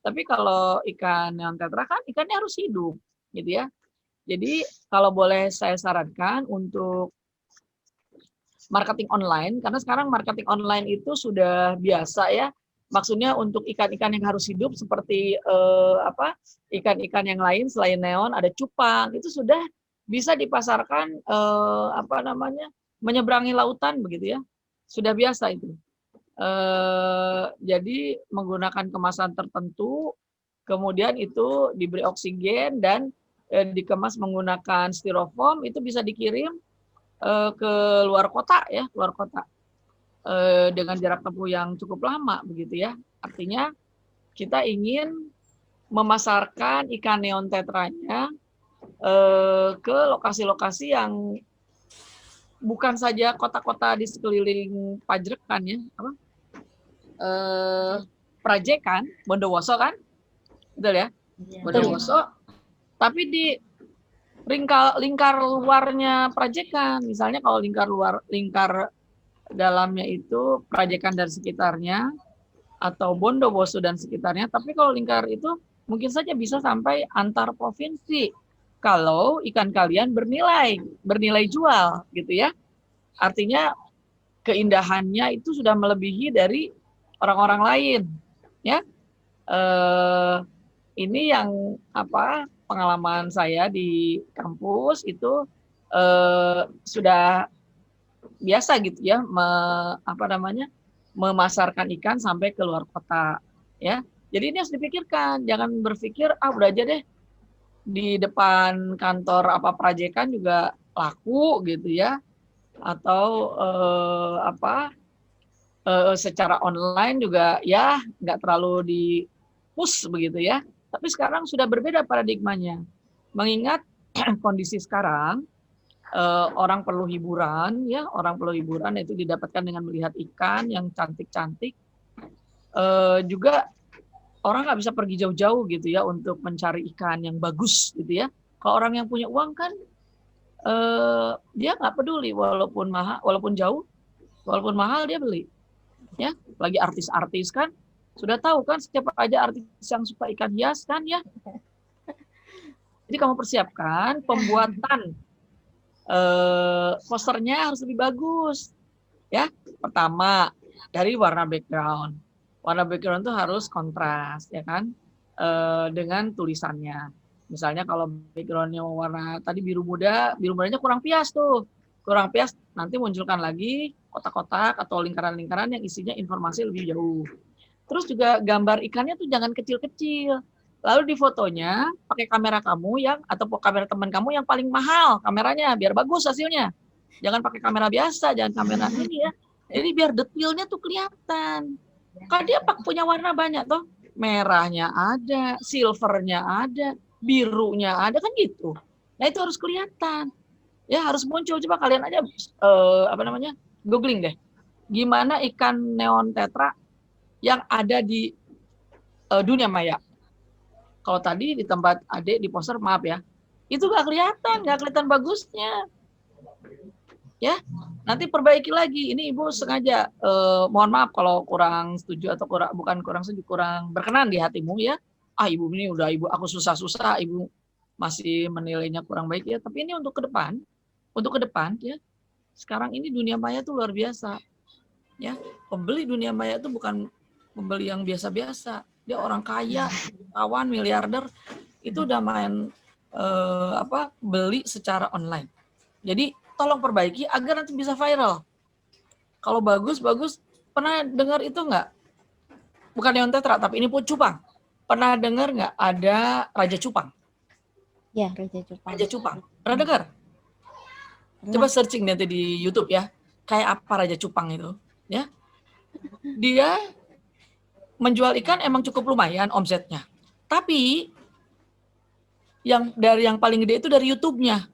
F: Tapi kalau ikan neon tetra kan ikannya harus hidup, gitu ya. Jadi kalau boleh saya sarankan untuk marketing online, karena sekarang marketing online itu sudah biasa ya. Maksudnya untuk ikan-ikan yang harus hidup seperti ikan-ikan yang lain selain neon, ada cupang, itu sudah bisa dipasarkan menyeberangi lautan begitu ya. Sudah biasa itu. Jadi menggunakan kemasan tertentu, kemudian itu diberi oksigen dan dikemas menggunakan styrofoam, itu bisa dikirim ke luar kota ya, luar kota dengan jarak tempuh yang cukup lama begitu ya. Artinya kita ingin memasarkan ikan neon tetranya ke lokasi-lokasi yang bukan saja kota-kota di sekeliling Pajrekan ya, Prajekan, Bondowoso kan, betul ya, Bondowoso, tapi di lingkar luarnya Prajekan, misalnya kalau lingkar dalamnya itu Prajekan dan sekitarnya, atau Bondowoso dan sekitarnya, tapi kalau lingkar itu mungkin saja bisa sampai antar provinsi kalau ikan kalian bernilai jual gitu ya. Artinya keindahannya itu sudah melebihi dari orang-orang lain ya. Ini yang pengalaman saya di kampus itu sudah biasa gitu ya, memasarkan ikan sampai ke luar kota ya. Jadi ini harus dipikirkan, jangan berpikir udah aja deh di depan kantor Prajekan juga laku gitu ya, atau secara online juga ya nggak terlalu di push begitu ya. Tapi sekarang sudah berbeda paradigmanya, mengingat kondisi sekarang orang perlu hiburan ya, itu didapatkan dengan melihat ikan yang cantik-cantik. Juga orang nggak bisa pergi jauh-jauh gitu ya untuk mencari ikan yang bagus gitu ya. Kalau orang yang punya uang kan dia nggak peduli walaupun mahal, walaupun jauh, walaupun mahal dia beli. Ya, lagi artis-artis kan sudah tahu kan siapa aja artis yang suka ikan hias kan ya. Jadi kamu persiapkan pembuatan posternya harus lebih bagus. Ya, pertama dari warna background. Warna background itu harus kontras, ya kan, dengan tulisannya. Misalnya kalau backgroundnya warna tadi biru mudanya kurang pias tuh. Kurang pias, nanti munculkan lagi kotak-kotak atau lingkaran-lingkaran yang isinya informasi lebih jauh. Terus juga gambar ikannya tuh jangan kecil-kecil. Lalu di fotonya pakai kamera kamu atau kamera teman kamu yang paling mahal kameranya, biar bagus hasilnya. Jangan pakai kamera biasa, jangan kamera ini ya. Jadi biar detailnya tuh kelihatan. Kan dia punya warna banyak toh, merahnya ada, silvernya ada, birunya ada kan gitu. Nah itu harus kelihatan, ya harus muncul. Coba kalian aja googling deh, gimana ikan neon tetra yang ada di dunia maya. Kalau tadi di tempat adik di poster maaf ya, itu nggak kelihatan bagusnya. Ya, nanti perbaiki lagi. Ini Ibu sengaja, mohon maaf kalau kurang setuju atau kurang setuju, kurang berkenan di hatimu ya. Ibu ini udah aku susah-susah, Ibu masih menilainya kurang baik ya. Tapi ini untuk ke depan ya. Sekarang ini dunia maya tuh luar biasa. Ya, pembeli dunia maya itu bukan pembeli yang biasa-biasa. Dia orang kaya, kawan, miliarder, itu udah main beli secara online. Jadi tolong perbaiki agar nanti bisa viral. Kalau bagus, pernah dengar itu nggak? Bukan neon tetra, tapi ini pun cupang. Pernah dengar nggak ada Raja Cupang?
A: Ya, Raja Cupang.
F: Raja Cupang. Pernah dengar? Coba searching nanti di YouTube ya. Kayak apa Raja Cupang itu? Ya, dia menjual ikan emang cukup lumayan omsetnya. Tapi yang paling gede itu dari YouTube-nya.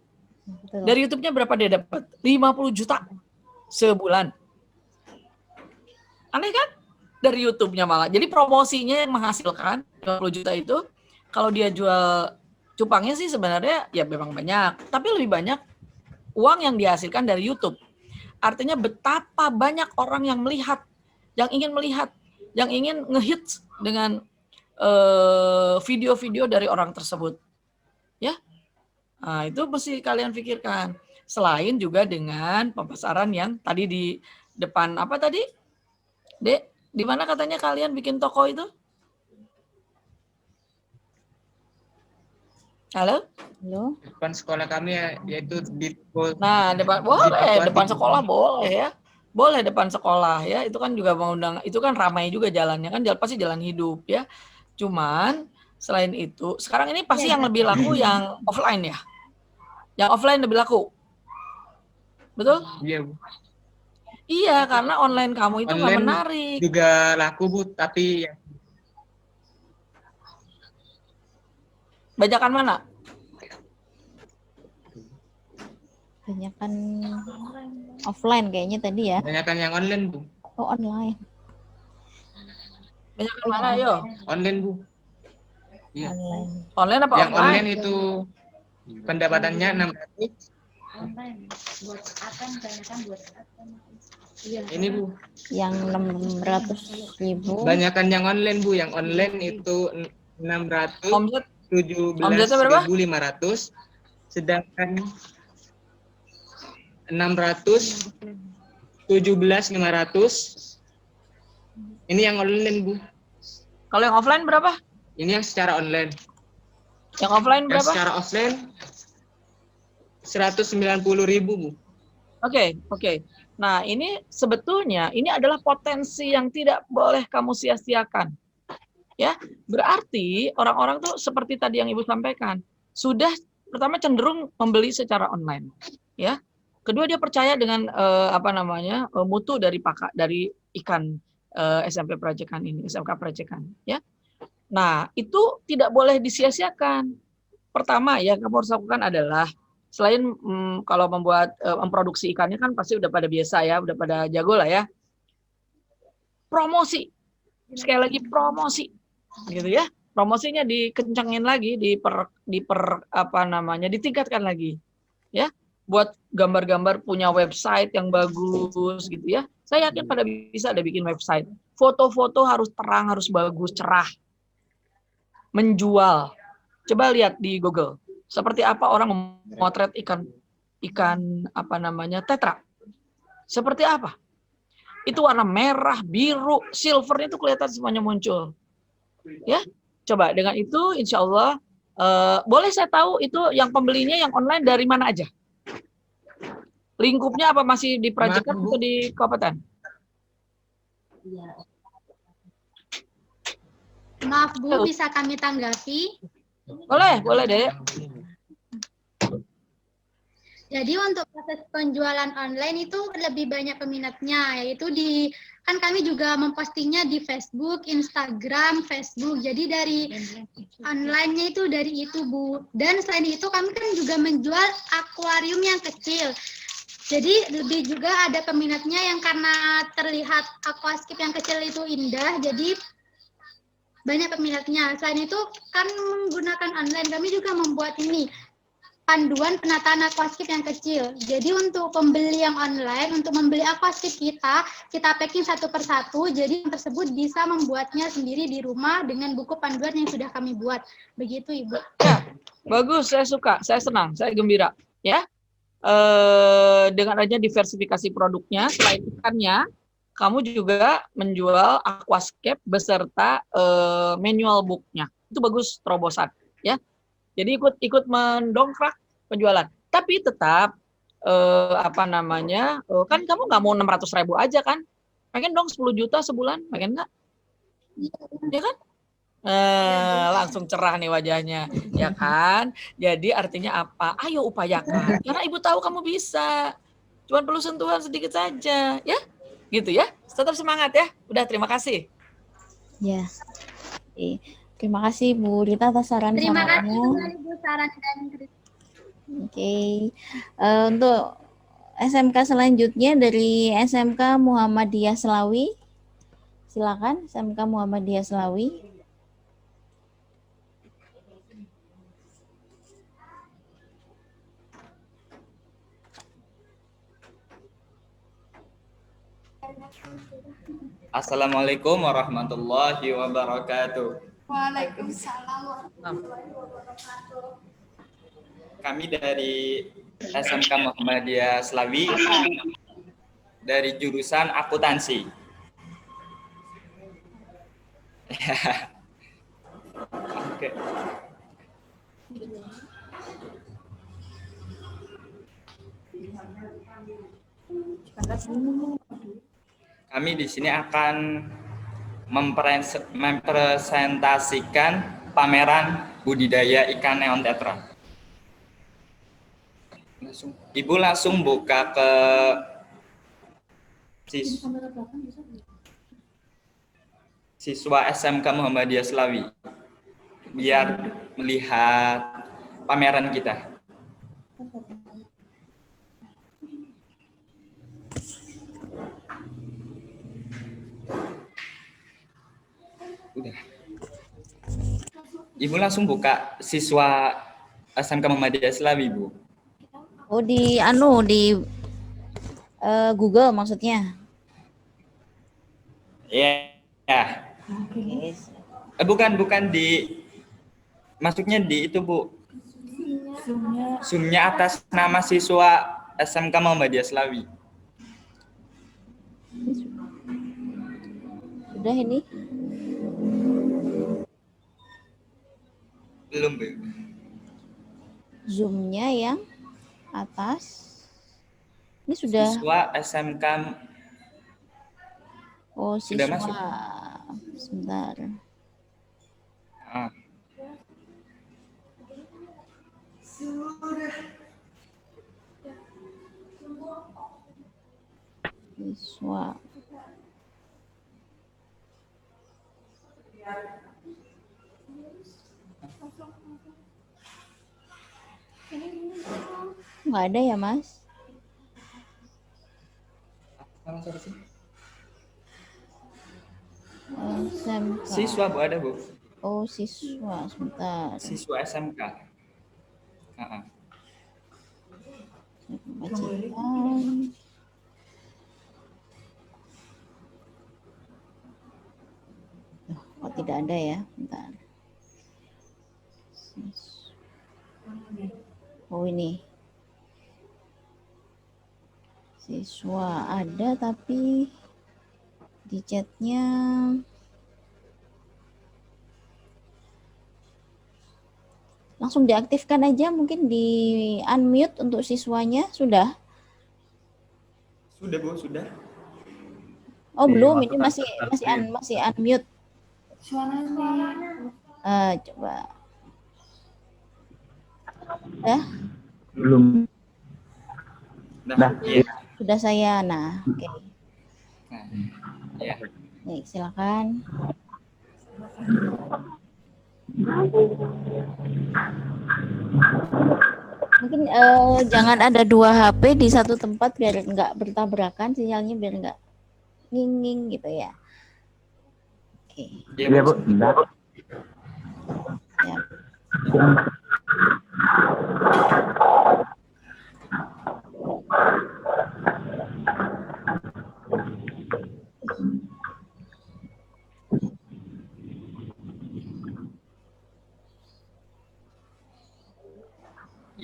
A: Betul.
F: Dari YouTube-nya berapa dia dapat? 50 juta sebulan. Aneh kan? Dari YouTube-nya malah. Jadi promosinya yang menghasilkan 50 juta itu, kalau dia jual cupangnya sih sebenarnya ya memang banyak. Tapi lebih banyak uang yang dihasilkan dari YouTube. Artinya betapa banyak orang yang melihat, yang ingin ngehits dengan video-video dari orang tersebut. Ya. Nah, itu mesti kalian pikirkan. Selain juga dengan pemasaran yang tadi di depan apa tadi? Dek, di mana katanya kalian bikin toko itu? Halo?
A: Halo?
I: Depan sekolah kami yaitu di
F: depan sekolah boleh ya. Boleh depan sekolah ya. Itu kan juga mengundang, itu kan ramai juga jalannya kan, pasti jalan hidup ya. Cuman selain itu, sekarang ini pasti yang lebih laku yang offline ya. Yang offline lebih laku. Betul?
I: Iya, Bu.
F: Iya, karena online kamu itu nggak menarik.
I: Juga laku, Bu, tapi
F: Bajakan mana?
A: Banyakan offline kayaknya tadi ya.
I: Banyakan yang online, Bu.
A: Oh, online.
F: Bajakan mana, ayo?
I: Online, Bu. Iya.
A: Online.
F: Online apa
I: Yang
F: offline?
I: online itu pendapatannya 600. Ini, Bu.
A: Yang 600.000.
I: Banyakan yang online, Bu. Yang online itu 600.
F: Omset? Omsetnya berapa?
I: 17.500. Sedangkan 600 17.500. Ini yang online, Bu.
F: Kalau yang offline berapa?
I: Ini yang secara online.
F: Yang offline
I: Yang
F: berapa?
I: secara offline 190.000, Bu.
F: Oke. Nah, ini sebetulnya ini adalah potensi yang tidak boleh kamu sia-siakan. Ya, berarti orang-orang tuh seperti tadi yang Ibu sampaikan, sudah pertama cenderung membeli secara online, ya. Kedua dia percaya dengan mutu dari ikan SMP Prajekan ini, SMK Prajekan, ya. Nah, itu tidak boleh disia-siakan. Pertama ya kamu harus lakukan adalah selain kalau memproduksi ikannya kan pasti udah pada biasa ya, udah pada jago lah ya. Promosi. Sekali lagi promosi. Gitu ya. Promosinya dikencengin lagi, ditingkatkan lagi. Ya. Buat gambar-gambar punya website yang bagus gitu ya. Saya yakin pada bisa ada bikin website. Foto-foto harus terang, harus bagus, cerah. Menjual. Coba lihat di Google. Seperti apa orang memotret ikan tetra. Seperti apa? Itu warna merah, biru, silvernya itu kelihatan semuanya muncul. Ya, coba dengan itu insya Allah boleh saya tahu itu yang pembelinya yang online dari mana aja? Lingkupnya apa masih di Prajekan atau di kabupaten?
J: Maaf Bu, bisa kami tanggapi?
F: Boleh deh.
J: Jadi untuk proses penjualan online itu lebih banyak peminatnya, yaitu kan kami juga mempostingnya di Facebook, Instagram, Facebook. Jadi dari online-nya itu dari itu Bu. Dan selain itu kami kan juga menjual akuarium yang kecil. Jadi lebih juga ada peminatnya yang karena terlihat aquascape yang kecil itu indah, jadi banyak peminatnya. Selain itu kan menggunakan online, kami juga membuat ini panduan penataan aquascape yang kecil. Jadi untuk pembeli yang online, untuk membeli aquascape kita packing satu persatu, jadi yang tersebut bisa membuatnya sendiri di rumah dengan buku panduan yang sudah kami buat. Begitu Ibu.
F: Ya, bagus, saya suka, saya senang, saya gembira. Ya, dengan adanya diversifikasi produknya, selain ikannya, kamu juga menjual aquascape beserta manual booknya. Itu bagus terobosan, ya. Jadi ikut mendongkrak penjualan. Tapi tetap kan kamu nggak mau 600.000 aja kan? Pengen dong 10 juta sebulan, pengen nggak? Ya kan? Langsung cerah nih wajahnya, ya kan? Jadi artinya apa? Ayo upayakan. Karena Ibu tahu kamu bisa. Cuma perlu sentuhan sedikit saja, ya? Gitu ya. Tetap semangat ya. Udah, terima kasih.
A: Ya. Terima kasih Bu Rita atas saran
J: Terima kasih
A: sarannya.
J: Bu saran dan kritik.
A: Oke. Untuk SMK selanjutnya dari SMK Muhammadiyah Selawi. Silakan SMK Muhammadiyah Selawi.
K: Assalamualaikum warahmatullahi wabarakatuh.
L: Waalaikumsalam warahmatullahi wabarakatuh.
K: Kami dari SMK Muhammadiyah Selawi dari jurusan akuntansi. Oke. Kami di sini akan mempresentasikan pameran budidaya ikan neon tetra. Ibu langsung buka ke siswa SMK Muhammadiyah Selawi biar melihat pameran kita. Udah. Ibu langsung buka siswa SMK Muhammadiyah Islami, Bu.
A: Oh, di Google maksudnya.
K: Iya. Bukan di, maksudnya di itu, Bu. Zoom-nya atas nama siswa SMK Muhammadiyah Islami.
A: Sudah ini?
K: Belum, Bu.
A: Zoom-nya yang atas. Ini sudah.
K: Siswa SMK.
A: Oh,
K: sudah
A: siswa.
K: masuk.
A: Sebentar. Siswa. Nggak ada ya, Mas? SMK.
K: Siswa, Bu, ada, Bu.
A: Oh, siswa, sebentar.
K: Siswa SMK.
A: Pembacaan. Oh, tidak ada ya, bentar. Oh, ini. Siswa ada tapi di chatnya langsung diaktifkan aja, mungkin di unmute untuk siswanya. Sudah?
K: Sudah, Bu, sudah.
A: Oh, belum, ini masih unmute. Coba. Udah?
K: Belum. Iya.
A: Sudah saya. Nah, oke.
K: Nah, ya.
A: Baik, silakan. Mungkin jangan ada 2 HP di satu tempat biar nggak bertabrakan sinyalnya, biar nggak nging-nging gitu ya. Oke.
K: Iya, Bu.
A: Ya.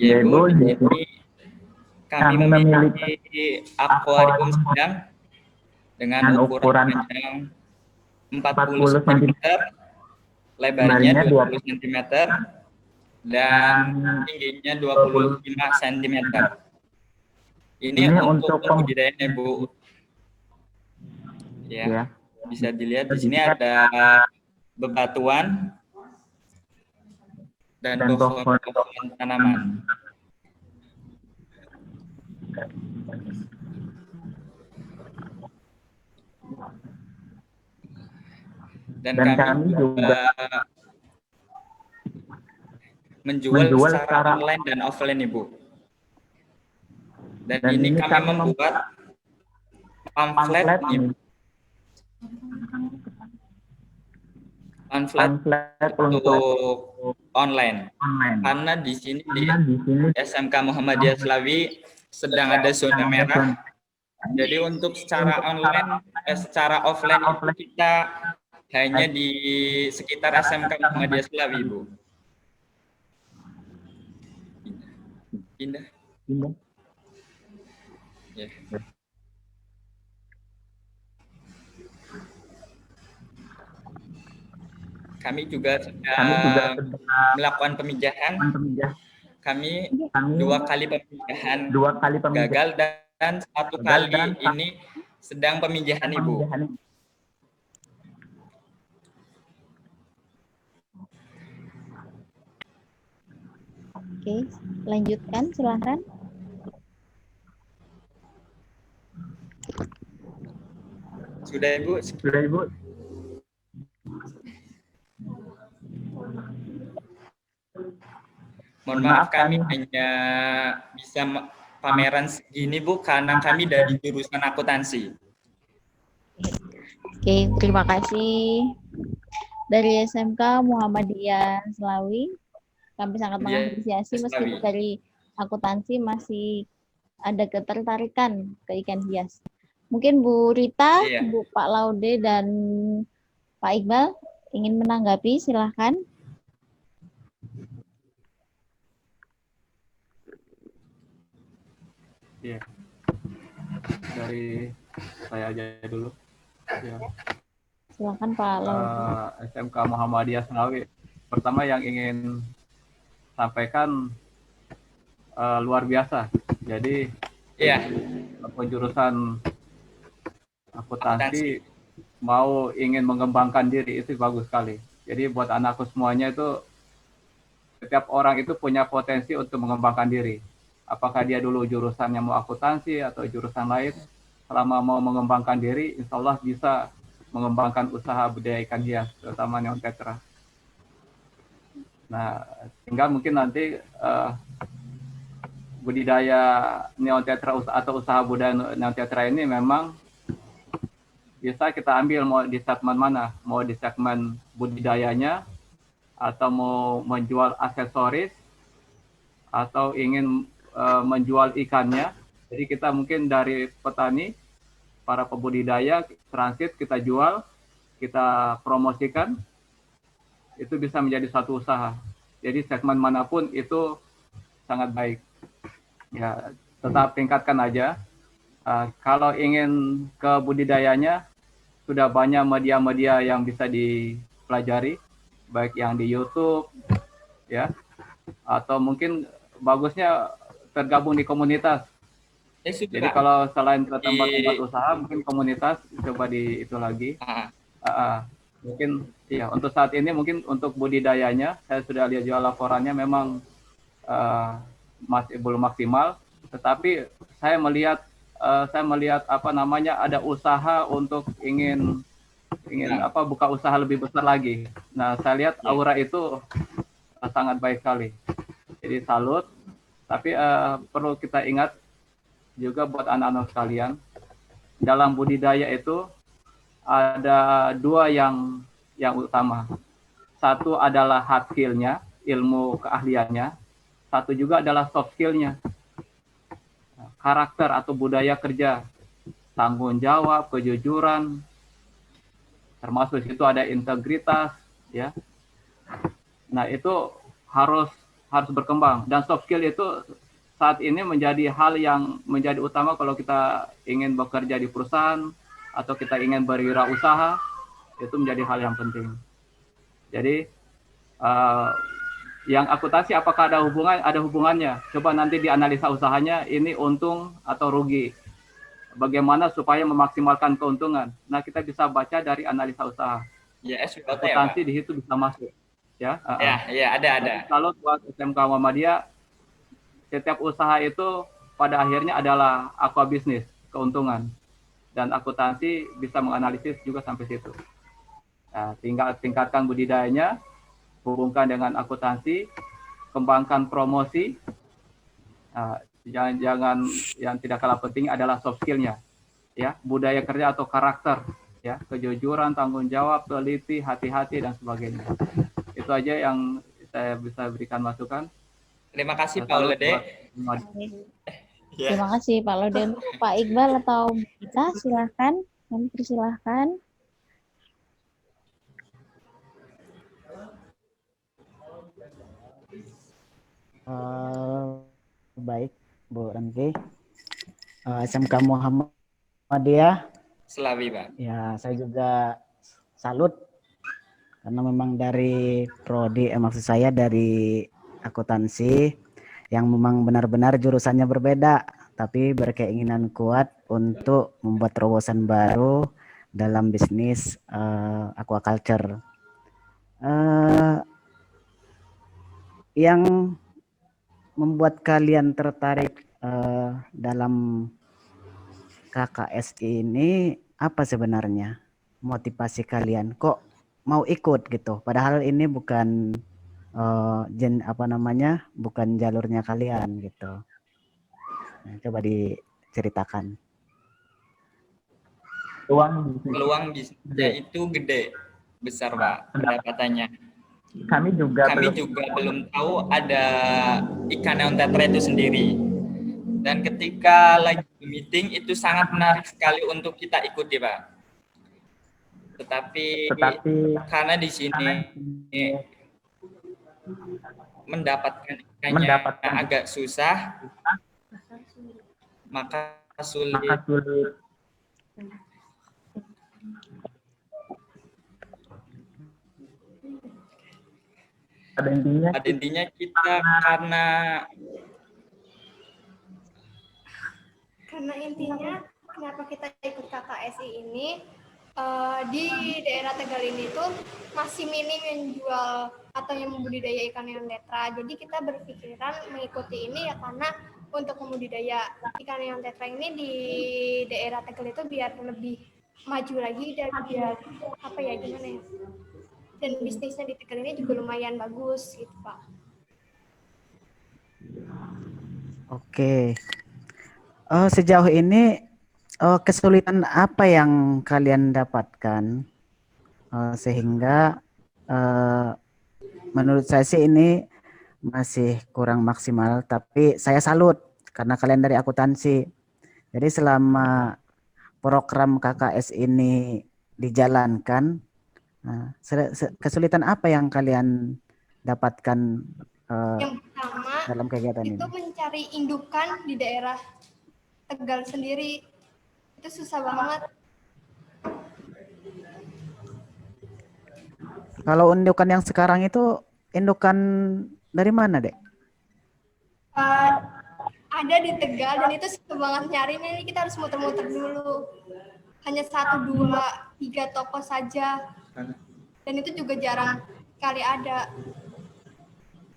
K: Ya, Bu, di sini kami memiliki akuarium sedang dengan ukuran panjang 40 cm, lebarnya 20 cm, dan tingginya 25 cm. Ini untuk pembudidayaan, Bu. Ya, bisa dilihat di sini ada bebatuan dan pohon tanaman. Dan kami juga menjual secara online dan offline, Ibu. Dan ini kami membuat pamflet untuk online. Karena di sini di SMK Muhammadiyah Islami sedang ada zona merah. Jadi untuk secara online, secara offline itu kita hanya di sekitar SMK Muhammadiyah Islami, Bu. Pindah. Ya. Kami juga sudah melakukan pemijahan. Kami 2 kali pemijahan gagal, dan 1 kali ini sedang pemijahan, Ibu.
A: Oke, lanjutkan, silakan.
K: Sudah, Ibu?
M: Sudah, Ibu.
K: Mohon maaf kami hanya bisa pameran segini Bu karena kami dari jurusan akuntansi.
A: Oke, terima kasih. Dari SMK Muhammadiyah Slawi, kami sangat mengapresiasi meskipun dari akuntansi masih ada ketertarikan ke ikan hias. Mungkin Bu Rita, Bu Pak Laude, dan Pak Iqbal ingin menanggapi, silahkan.
G: Iya. Dari saya aja dulu. Ya.
A: Silakan Pak Laude.
G: SMK Muhammadiyah Senawi. Pertama yang ingin sampaikan luar biasa. Jadi penjurusan akuntansi mau ingin mengembangkan diri itu bagus sekali. Jadi buat anakku semuanya itu setiap orang itu punya potensi untuk mengembangkan diri. Apakah dia dulu jurusannya mau akuntansi atau jurusan lain, selama mau mengembangkan diri, insya Allah bisa mengembangkan usaha budaya ikan hias, terutama Neon Tetra. Nah, tinggal mungkin nanti budidaya Neon Tetra atau usaha budaya Neon Tetra ini memang bisa kita ambil mau di segmen mana, mau di segmen budidayanya, atau mau menjual aksesoris, atau ingin menjual ikannya. Jadi kita mungkin dari petani, para pembudidaya, transit kita jual, kita promosikan, itu bisa menjadi satu usaha. Jadi segmen manapun itu sangat baik. Ya, tetap tingkatkan aja. Kalau ingin ke budidayanya, sudah banyak media-media yang bisa dipelajari, baik yang di YouTube, ya, atau mungkin bagusnya tergabung di komunitas. Jadi kalau selain ke tempat-tempat usaha, mungkin komunitas coba di itu lagi. Mungkin ya untuk saat ini mungkin untuk budidayanya saya sudah lihat juga laporannya memang masih belum maksimal. Tetapi saya melihat apa namanya ada usaha untuk ingin buka usaha lebih besar lagi. Nah saya lihat aura itu sangat baik sekali. Jadi salut. Tapi perlu kita ingat juga buat anak-anak sekalian, dalam budidaya itu ada dua yang utama. Satu adalah hard skill-nya, ilmu keahliannya. Satu juga adalah soft skill-nya, karakter atau budaya kerja, tanggung jawab, kejujuran, termasuk itu ada integritas, ya. Nah itu harus berkembang, dan soft skill itu saat ini menjadi hal yang menjadi utama kalau kita ingin bekerja di perusahaan atau kita ingin berwirausaha, itu menjadi hal yang penting. Jadi yang akuntansi apakah ada hubungannya? Coba nanti dianalisa usahanya ini untung atau rugi. Bagaimana supaya memaksimalkan keuntungan? Nah kita bisa baca dari analisa usaha.
K: Ya,
G: akuntansi di situ bisa masuk. Ya,
K: ada.
G: Kalau buat SMK Muhammadiyah, setiap usaha itu pada akhirnya adalah aqua bisnis, keuntungan. Dan akuntansi bisa menganalisis juga sampai situ. Nah, tinggal tingkatkan budidayanya, hubungkan dengan akuntansi, kembangkan promosi. Nah, jangan yang tidak kalah penting adalah soft skill-nya. Ya, budaya kerja atau karakter, ya, kejujuran, tanggung jawab, teliti, hati-hati dan sebagainya. Itu aja yang saya bisa berikan masukan.
K: Terima kasih Pak Laude.
A: Terima kasih Pak Laude. Pak Iqbal atau kita silahkan, kami persilahkan.
E: Baik Bu Ranti, SMK Muhammadiyah
K: Slawi Pak.
E: Ya saya juga salut karena memang dari prodi, maksud saya dari akuntansi yang memang benar-benar jurusannya berbeda, tapi berkeinginan kuat untuk membuat terobosan baru dalam bisnis aquaculture. Yang membuat kalian tertarik dalam KKS ini apa sebenarnya motivasi kalian? Kok mau ikut gitu? Padahal ini bukan bukan jalurnya kalian gitu. Nah, coba diceritakan.
K: Peluang bisnisnya itu gede, besar Pak pendapatannya.
M: Kami juga
K: belum tahu ada ikan neon tetra itu sendiri. Dan ketika lagi meeting itu sangat menarik sekali untuk kita ikuti Pak. Tetapi karena di sini mendapatkan ikannya agak susah, maka sulit.
M: Pada
K: intinya kita karena
L: intinya kenapa kita ikut KKSI ini, di daerah Tegal ini tuh masih minim yang jual atau yang membudidaya ikan neon tetra. Jadi kita berpikiran mengikuti ini ya karena untuk membudidaya ikan neon tetra ini di daerah Tegal itu biar lebih maju lagi dan biar gimana ya? Dan bisnisnya di Tegal ini juga lumayan bagus gitu Pak.
E: Oke. Sejauh ini kesulitan apa yang kalian dapatkan sehingga menurut saya sih ini masih kurang maksimal, tapi saya salut karena kalian dari akuntansi. Jadi selama program KKS ini dijalankan, kesulitan apa yang kalian dapatkan
L: yang pertama
E: dalam kegiatan
L: itu
E: ini?
L: mencari indukan di daerah Tegal sendiri itu susah banget.
E: Kalau indukan yang sekarang itu indukan dari mana, Dek?
L: Ada di Tegal dan itu susah banget nyarinya. Ini kita harus muter-muter dulu. Hanya 1, 2, 3 toko saja. Dan itu juga jarang kali ada.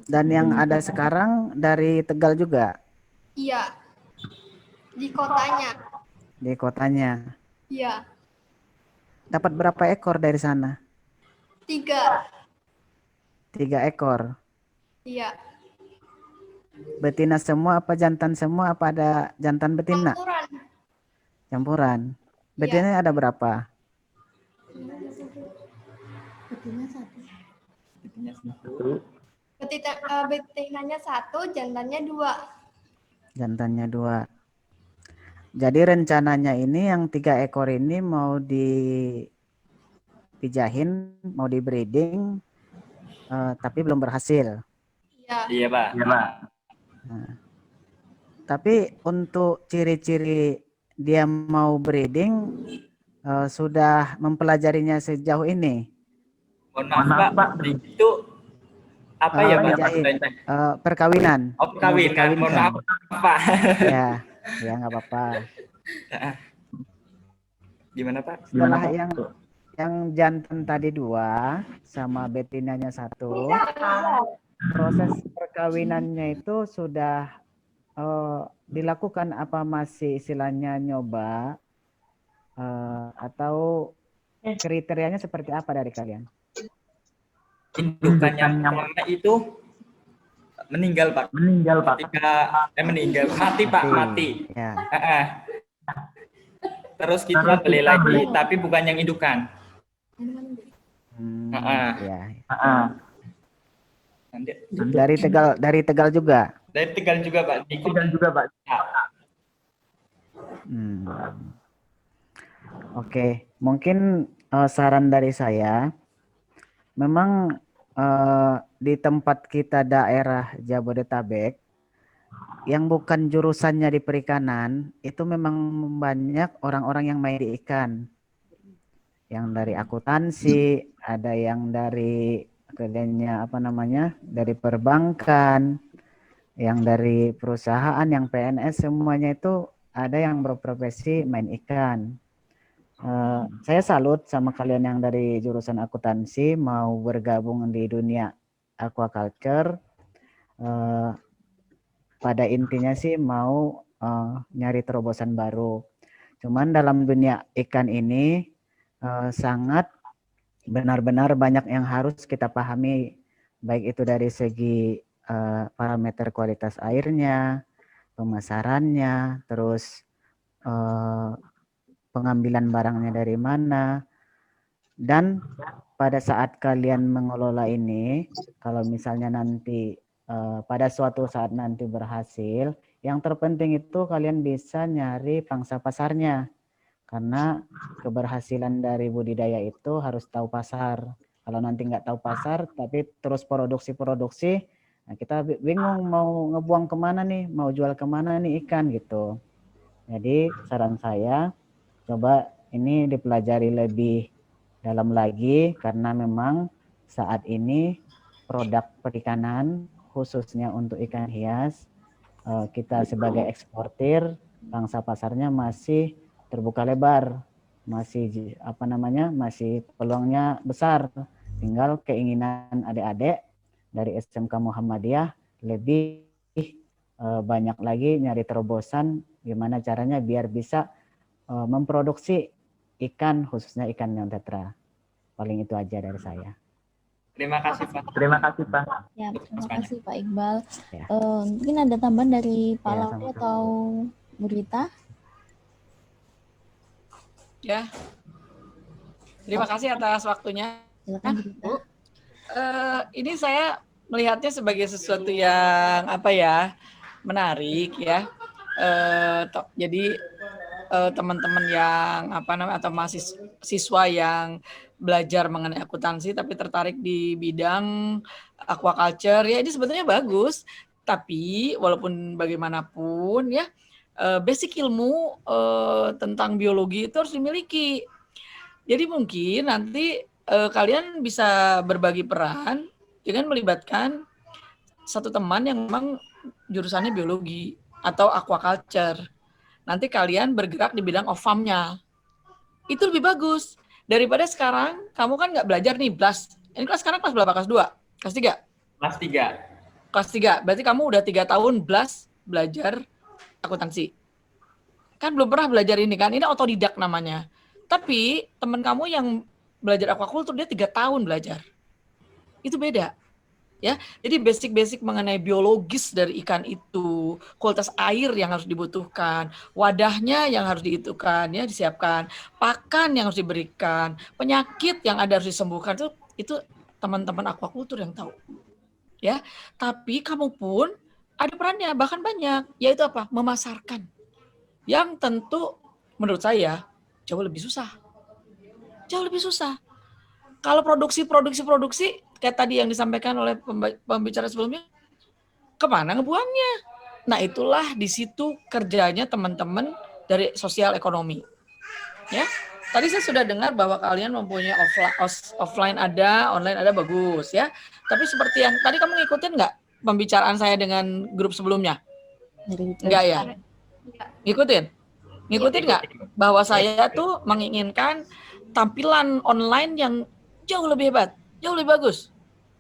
E: Dan yang ada sekarang dari Tegal juga?
L: Iya. Di kotanya.
E: Di kotanya.
L: Iya.
E: Dapat berapa ekor dari sana?
L: 3.
E: 3 ekor.
L: Iya.
E: Betina semua apa jantan semua, apa ada jantan betina?
L: Campuran.
E: Campuran. Betinanya ada berapa?
L: Betinanya 1, jantannya 2.
E: Jantannya 2. Jadi rencananya ini yang 3 ekor ini mau dipijahin, mau di breeding, tapi belum berhasil.
K: Iya Pak.
E: Nah, tapi untuk ciri-ciri dia mau breeding sudah mempelajarinya sejauh ini.
K: Mohon maaf Pak, itu apa ya Pak?
E: Perkawinan.
K: Oh, perkawinan. Mohon maaf Pak.
E: Ya nggak apa-apa.
K: Gimana Pak?
E: Setelah yang jantan tadi 2 sama betinanya 1, proses perkawinannya itu sudah dilakukan apa masih istilahnya nyoba atau kriterianya seperti apa dari kalian?
K: Indukan yang pertama itu meninggal Pak. Ketika mati Pak, mati.
E: Ya.
K: Terus kita beli lagi, tapi bukan yang indukan.
E: Ya. Dari Tegal juga.
K: Dari Tegal juga Pak.
E: Oke, mungkin saran dari saya, memang di tempat kita daerah Jabodetabek yang bukan jurusannya di perikanan itu memang banyak orang-orang yang main di ikan, yang dari akuntansi, ada yang dari kerjanya dari perbankan, yang dari perusahaan, yang PNS, semuanya itu ada yang berprofesi main ikan. Saya salut sama kalian yang dari jurusan akuntansi mau bergabung di dunia aquaculture. Pada intinya sih mau nyari terobosan baru. Cuman dalam dunia ikan ini sangat benar-benar banyak yang harus kita pahami baik itu dari segi parameter kualitas airnya, pemasarannya, terus pengambilan barangnya dari mana. Dan pada saat kalian mengelola ini, kalau misalnya nanti pada suatu saat nanti berhasil, yang terpenting itu kalian bisa nyari pangsa pasarnya. Karena keberhasilan dari budidaya itu harus tahu pasar. Kalau nanti nggak tahu pasar, tapi terus produksi, nah kita bingung mau ngebuang kemana nih, mau jual kemana nih ikan gitu. Jadi saran saya, coba ini dipelajari lebih dalam lagi, karena memang saat ini produk perikanan, khususnya untuk ikan hias, kita sebagai eksportir, pangsa pasarnya masih terbuka lebar, masih masih peluangnya besar. Tinggal keinginan adik-adik dari SMK Muhammadiyah lebih banyak lagi nyari terobosan gimana caranya biar bisa memproduksi ikan, khususnya ikan neon tetra. Paling itu aja dari saya.
K: Terima kasih Pak.
G: Terima kasih Pak.
A: Ya, terima kasih Pak Iqbal.
E: Ya.
A: Mungkin ada tambahan dari Pak
E: Ya,
A: Laudi
E: sama-sama.
A: atau Bu Rita?
F: Ya. Terima kasih atas waktunya.
A: Silakan Bu Rita.
F: Ini saya melihatnya sebagai sesuatu yang menarik ya. Jadi teman-teman yang atau mahasiswa yang belajar mengenai akuntansi tapi tertarik di bidang aquaculture ya, ini sebetulnya bagus. Tapi walaupun bagaimanapun ya, basic ilmu tentang biologi itu harus dimiliki. Jadi mungkin nanti kalian bisa berbagi peran dengan melibatkan satu teman yang memang jurusannya biologi atau aquaculture. Nanti kalian bergerak di bidang off-farm-nya. Itu lebih bagus. Daripada sekarang, kamu kan nggak belajar nih, BLAS. Ini kelas sekarang kelas berapa? Kelas 2? Kelas 3?
K: Kelas 3.
F: Kelas 3. Berarti kamu udah 3 tahun BLAS belajar akuntansi. Kan belum pernah belajar ini kan. Ini otodidak namanya. Tapi teman kamu yang belajar aquaculture, dia 3 tahun belajar. Itu beda. Ya, jadi basic-basic mengenai biologis dari ikan itu, kualitas air yang harus dibutuhkan, wadahnya yang harus disiapkan, pakan yang harus diberikan, penyakit yang ada harus disembuhkan, itu teman-teman aquaculture yang tahu. Ya, tapi kamu pun ada perannya, bahkan banyak, yaitu apa? Memasarkan. Yang tentu menurut saya jauh lebih susah. Jauh lebih susah. Kalau produksi kayak tadi yang disampaikan oleh pembicara sebelumnya, kemana ngebuangnya? Nah, itulah di situ kerjanya teman-teman dari sosial ekonomi. Ya, tadi saya sudah dengar bahwa kalian mempunyai offline ada, online ada, bagus ya. Tapi seperti yang tadi kamu ngikutin nggak pembicaraan saya dengan grup sebelumnya? Enggak ya? Ngikutin nggak? Bahwa saya tuh menginginkan tampilan online yang jauh lebih hebat, jauh lebih bagus.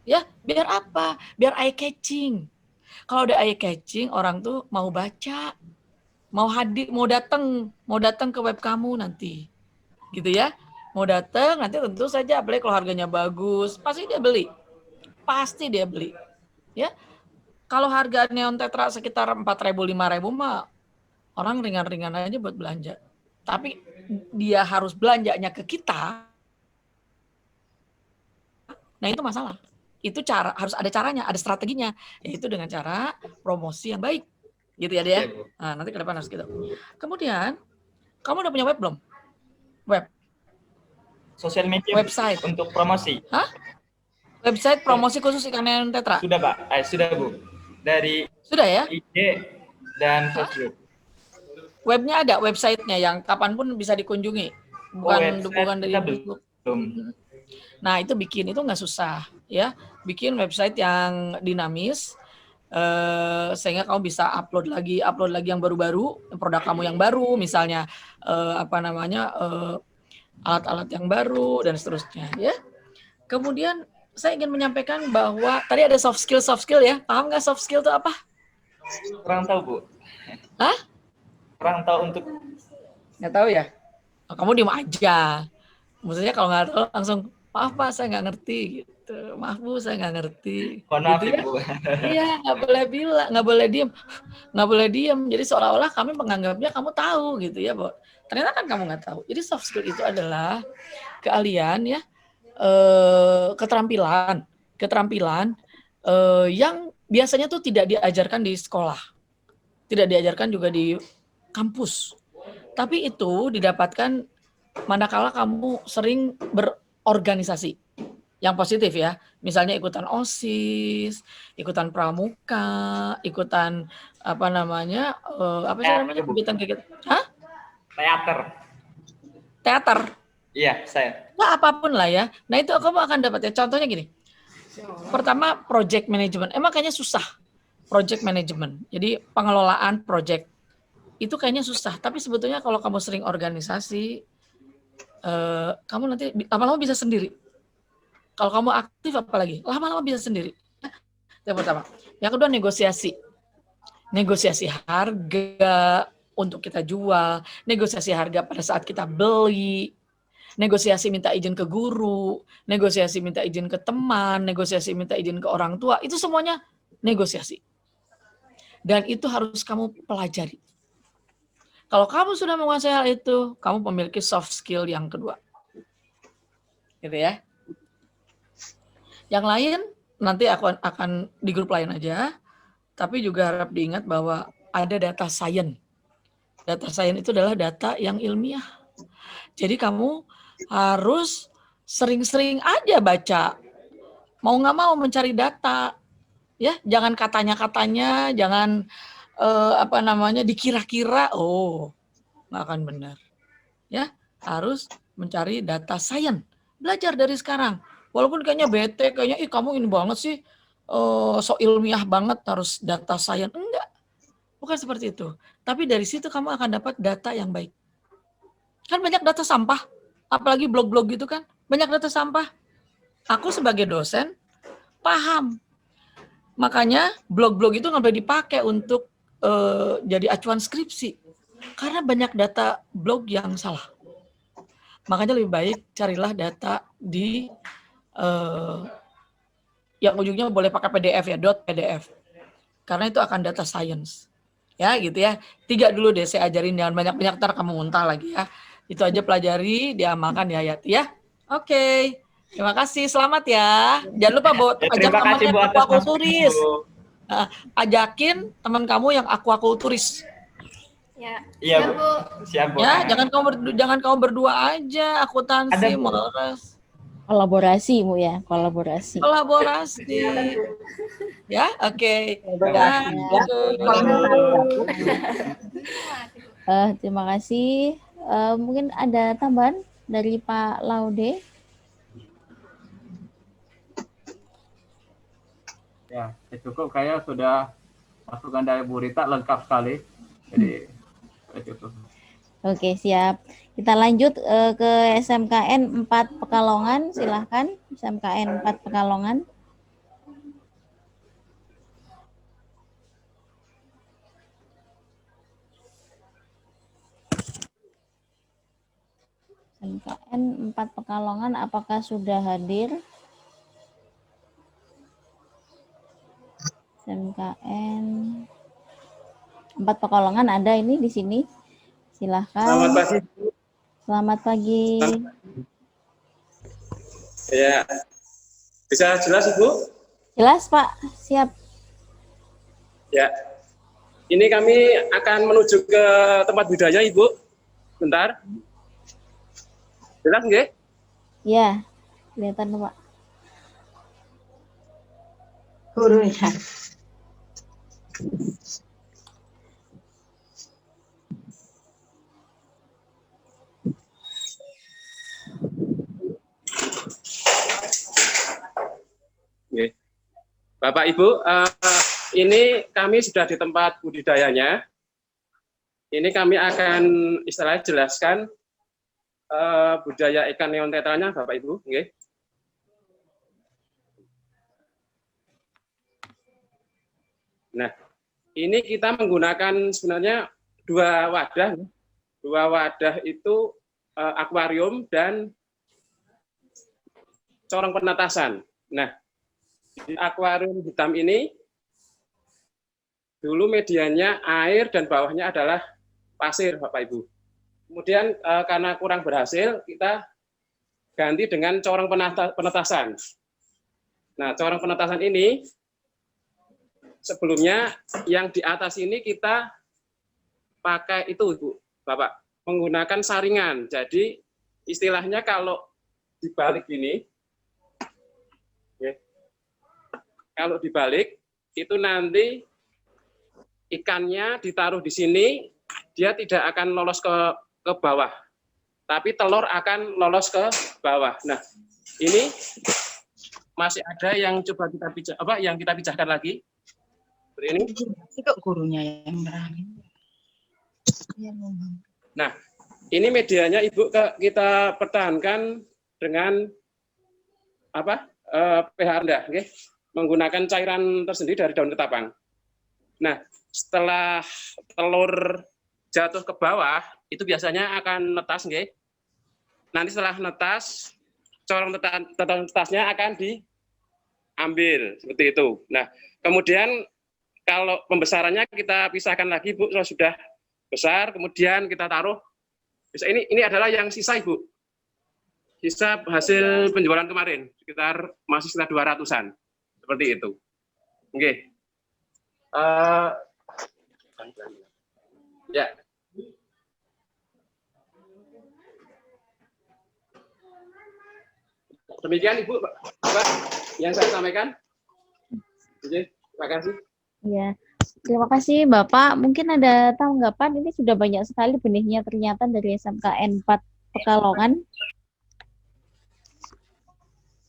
F: Ya, biar apa? Biar eye catching. Kalau udah eye catching, orang tuh mau baca, mau hadir, mau datang ke web kamu nanti. Gitu ya. Mau datang, nanti tentu saja apalagi kalau harganya bagus, pasti dia beli. Pasti dia beli. Ya. Kalau harga neon tetra sekitar 4.000 5.000 mah orang ringan-ringan aja buat belanja. Tapi dia harus belanjanya ke kita. Nah, itu masalah. Itu harus ada caranya, ada strateginya, yaitu dengan cara promosi yang baik, gitu ya dia. Nah, nanti ke depan harus gitu. Kemudian, kamu udah punya web belum? Web.
K: Sosial media
F: website
K: untuk promosi.
F: Hah? Website promosi khusus ikan neon tetra.
K: Sudah Pak, sudah Bu. Dari
F: sudah ya?
K: IG dan Facebook.
F: Webnya ada, websitenya yang kapanpun bisa dikunjungi. Bukan dari Facebook.
K: Belum.
F: Nah, itu bikin itu nggak susah ya. Bikin website yang dinamis sehingga kamu bisa upload lagi yang baru-baru, produk kamu yang baru, misalnya alat-alat yang baru dan seterusnya ya. Kemudian saya ingin menyampaikan bahwa tadi ada soft skill ya. Paham nggak soft skill itu apa?
K: Kurang tahu Bu.
F: Hah?
K: Kurang tahu untuk.
F: Nggak tahu ya? Oh, kamu diem aja. Maksudnya kalau nggak tahu langsung maaf Pak saya nggak ngerti gitu, maaf Bu saya nggak ngerti.
K: Mohon maaf
F: Gitu ya.
K: Ibu.
F: Iya, nggak boleh bilang, nggak boleh diem. Jadi seolah-olah kami menganggapnya kamu tahu gitu ya, Bu. Ternyata kan kamu nggak tahu. Jadi soft skill itu adalah keahlian ya, keterampilan yang biasanya tuh tidak diajarkan di sekolah, tidak diajarkan juga di kampus. Tapi itu didapatkan manakala kamu sering berorganisasi yang positif ya, misalnya ikutan OSIS, ikutan pramuka, ikutan apa namanya, apa sih namanya kegiatan-kegiatan, teater.
K: Iya, saya.
F: Nah, apapun lah ya. Nah itu kamu akan dapat ya. Contohnya gini. Pertama project management. Makanya susah project management. Jadi pengelolaan project itu kayaknya susah. Tapi sebetulnya kalau kamu sering organisasi, kamu nanti lama-lama bisa sendiri. Kalau kamu aktif apalagi, lama-lama bisa sendiri. Yang pertama. Yang kedua negosiasi. Negosiasi harga untuk kita jual, negosiasi harga pada saat kita beli, negosiasi minta izin ke guru, negosiasi minta izin ke teman, negosiasi minta izin ke orang tua, itu semuanya negosiasi. Dan itu harus kamu pelajari. Kalau kamu sudah menguasai hal itu, kamu memiliki soft skill yang kedua. Gitu ya. Yang lain nanti aku akan di grup lain aja, tapi juga harap diingat bahwa ada data science. Data science itu adalah data yang ilmiah. Jadi kamu harus sering-sering aja baca. Mau nggak mau mencari data. Ya, jangan katanya-katanya, jangan apa namanya dikira-kira, nggak akan benar. Ya, harus mencari data science. Belajar dari sekarang. Walaupun kayaknya bete, kayaknya kamu ini banget sih, so ilmiah banget harus data science. Enggak. Bukan seperti itu. Tapi dari situ kamu akan dapat data yang baik. Kan banyak data sampah, apalagi blog-blog gitu kan, banyak data sampah. Aku sebagai dosen paham. Makanya blog-blog itu nggak boleh dipakai untuk jadi acuan skripsi. Karena banyak data blog yang salah. Makanya lebih baik carilah data di yang ujungnya boleh pakai PDF ya, .pdf. Karena itu akan data science. Ya gitu ya. 3 dulu deh saya ajarin, jangan banyak-banyak ntar kamu muntah lagi ya. Itu aja pelajari, diamalkan ya Hayati ya. Oke. Terima kasih, selamat ya. Jangan lupa ajak temannya ke aquaculturis. Ajakin teman kamu yang aquaculturis.
L: Ya.
K: Iya, Bu. Siap, Bu.
F: Ya, jangan kamu berdua aja, akuntansi, males.
A: Kolaborasi Bu ya, kolaborasi.
F: Ya, oke.
A: Terima kasih. Mungkin ada tambahan dari Pak Laude.
G: Ya, cukup kayak sudah masukan dari Bu Rita lengkap sekali. Jadi cukup.
A: Oke, siap. Kita lanjut ke SMKN 4 Pekalongan, silahkan. SMKN 4 Pekalongan. SMKN 4 Pekalongan, apakah sudah hadir? SMKN 4 Pekalongan ada ini di sini. Silahkan.
M: Selamat pagi.
A: Selamat pagi.
M: Ya, bisa jelas Ibu?
A: Jelas Pak, siap.
M: Ya, ini kami akan menuju ke tempat budaya Ibu. Bentar. Jelas nggih?
A: Ya, kelihatan Pak.
N: Guru ya.
M: Bapak Ibu, ini kami sudah di tempat budidayanya. Ini kami akan istilahnya jelaskan budaya ikan neon tetranya, Bapak Ibu. Okay. Nah, ini kita menggunakan sebenarnya dua wadah. Dua wadah itu akuarium dan corong penetasan. Nah, di akuarium hitam ini dulu medianya air dan bawahnya adalah pasir, Bapak Ibu. Kemudian karena kurang berhasil, kita ganti dengan corong penetasan. Nah, corong penetasan ini sebelumnya yang di atas ini kita pakai itu, Ibu, Bapak, menggunakan saringan. Jadi istilahnya kalau dibalik ini, kalau dibalik itu nanti ikannya ditaruh di sini, dia tidak akan lolos ke bawah, tapi telur akan lolos ke bawah. Nah, ini masih ada yang coba kita pijahkan lagi. Seperti ini.
N: Kok gurunya yang berani?
M: Nah, ini medianya Ibu kita pertahankan dengan pH rendah, okay? Menggunakan cairan tersendiri dari daun ketapang. Nah, setelah telur jatuh ke bawah, itu biasanya akan netas, okay? Nanti setelah netas, corong tetasnya akan diambil seperti itu. Nah, kemudian kalau pembesarannya kita pisahkan lagi, Bu, kalau sudah besar, kemudian kita taruh. Ini adalah yang sisa, Ibu. Sisa hasil penjualan kemarin, masih sekitar 200-an. Seperti itu. Oke. Ya. Demikian Ibu, Bapak, yang saya sampaikan. Oke, terima kasih.
A: Iya, terima kasih Bapak. Mungkin ada tanggapan, ini sudah banyak sekali benihnya ternyata dari SMKN 4 Pekalongan.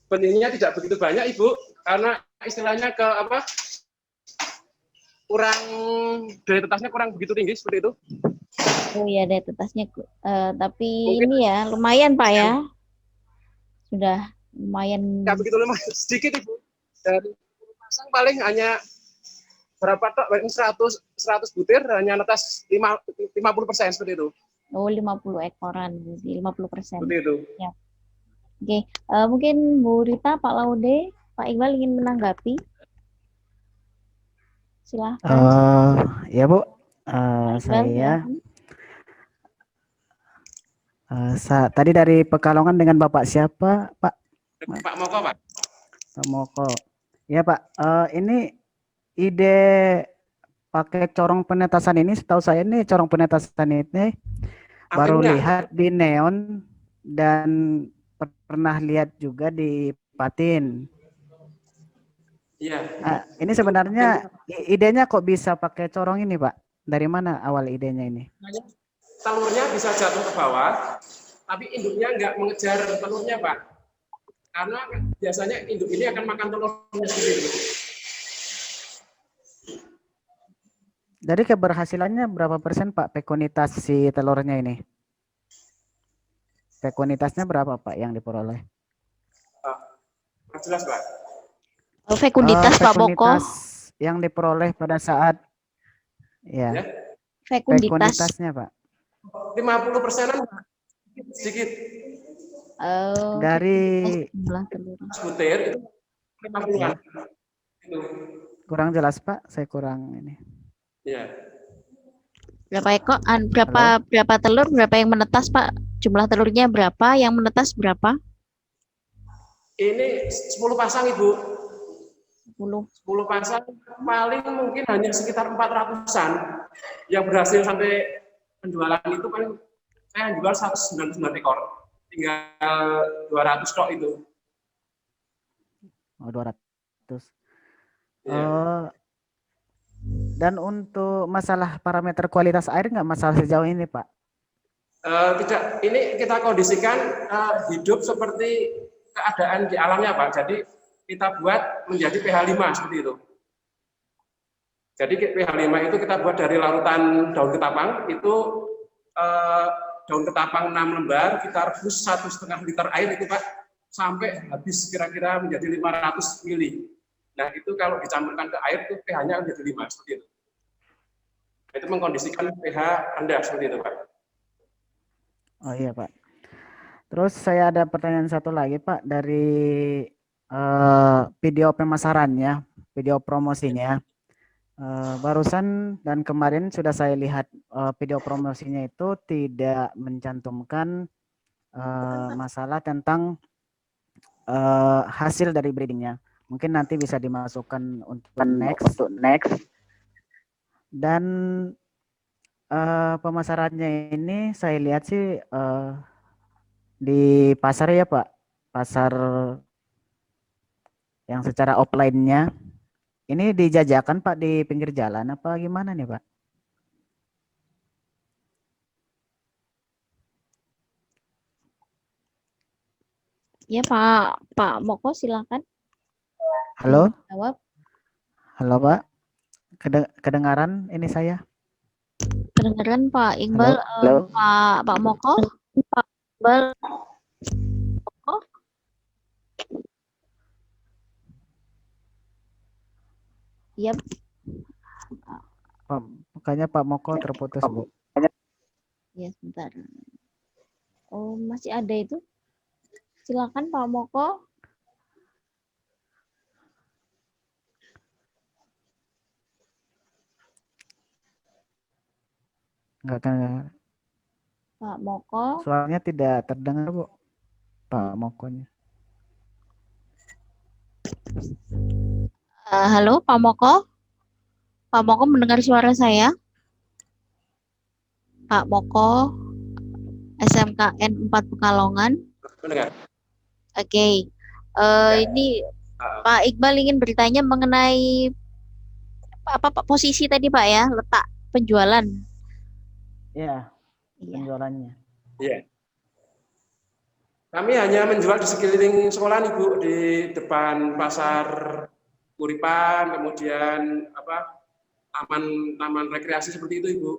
M: Benihnya tidak begitu banyak, Ibu, karena istilahnya kurang, daya tetasnya kurang begitu tinggi seperti itu.
A: Oh iya, daya tetasnya, tapi mungkin, ini ya lumayan Pak ya, sudah lumayan.
M: Nggak begitu lumayan, sedikit Ibu. Dari pasang paling hanya berapa tok, 100 butir hanya netas 50% seperti itu.
A: Oh, 50 ekoran, 50%.
M: Seperti itu.
A: Ya. Oke, mungkin Bu Rita, Pak Laude, Pak Iqbal ingin menanggapi. Silahkan.
E: Ya Bu, saya tadi dari Pekalongan dengan Bapak siapa, Pak?
M: Pak Moko, Pak.
E: Pak Moko. Ya Pak, ini ide pakai corong penetasan ini, setahu saya ini corong penetasan ini baru lihat di Neon dan pernah lihat juga di Patin.
M: Iya.
E: Ini sebenarnya idenya kok bisa pakai corong ini, Pak? Dari mana awal idenya ini?
M: Telurnya bisa jatuh ke bawah, tapi induknya nggak mengejar telurnya, Pak. Karena biasanya induk ini akan makan telurnya sendiri.
E: Jadi keberhasilannya berapa persen, Pak, fekunitas si telurnya ini? Fekunitasnya berapa, Pak, yang diperoleh?
M: Jelas, Pak.
A: Fekunitas, Pak Moko.
E: Yang diperoleh pada saat, ya.
A: Fekunitasnya,
E: Pak.
M: 50%-an sedikit.
E: Dari
M: butir itu 50-an.
E: Kurang jelas, Pak. Saya kurang ini.
M: Ya.
A: Berapa telur, berapa yang menetas, Pak? Jumlah telurnya berapa, yang menetas berapa?
M: Ini 10 pasang, Ibu.
A: 10
M: pasang, paling mungkin hanya sekitar 400-an. Yang berhasil sampai penjualan itu paling saya jual 199 ekor. Tinggal 200 tok itu.
E: Oh, 200. Ya. Dan untuk masalah parameter kualitas air nggak masalah sejauh ini, Pak?
M: Tidak, ini kita kondisikan hidup seperti keadaan di alamnya, Pak. Jadi kita buat menjadi pH 5 seperti itu. Jadi pH 5 itu kita buat dari larutan daun ketapang, itu daun ketapang 6 lembar, kita rebus 1,5 liter air itu, Pak, sampai habis kira-kira menjadi 500 mili. Nah, itu kalau dicampurkan ke air itu pH-nya menjadi 5 seperti itu. Itu mengkondisikan pH rendah seperti itu, Pak.
E: Oh iya, Pak. Terus saya ada pertanyaan satu lagi Pak dari video pemasarannya, video promosinya. Barusan dan kemarin sudah saya lihat video promosinya itu tidak mencantumkan masalah tentang hasil dari breedingnya. Mungkin nanti bisa dimasukkan untuk next. Dan pemasarannya ini saya lihat sih di pasar ya Pak, pasar yang secara offline-nya. Ini dijajakan Pak di pinggir jalan apa gimana nih Pak?
A: Ya Pak Moko silakan.
E: Halo?
A: Jawab.
E: Halo Pak, kedengaran ini saya?
A: Kedengaran Pak Iqbal.
E: Halo?
A: Pak Moko. Pak Iqbal. Moko. Iya.
E: Makanya Pak Moko terputus Bu.
A: Ya sebentar. Oh masih ada itu? Silakan Pak Moko.
E: Enggak kan?
A: Pak Moko.
E: Suaranya tidak terdengar Bu. Pak Mokonya.
A: Halo Pak Moko. Pak Moko mendengar suara saya? Pak Moko, SMKN 4 Pekalongan.
M: Mendengar.
A: Oke. Ini Pak Iqbal ingin bertanya mengenai apa posisi tadi Pak ya, letak penjualan.
E: Iya, penjualannya.
M: Iya. Kami hanya menjual di sekeliling sekolah Ibu, di depan pasar Kuripan, kemudian taman rekreasi seperti itu Ibu.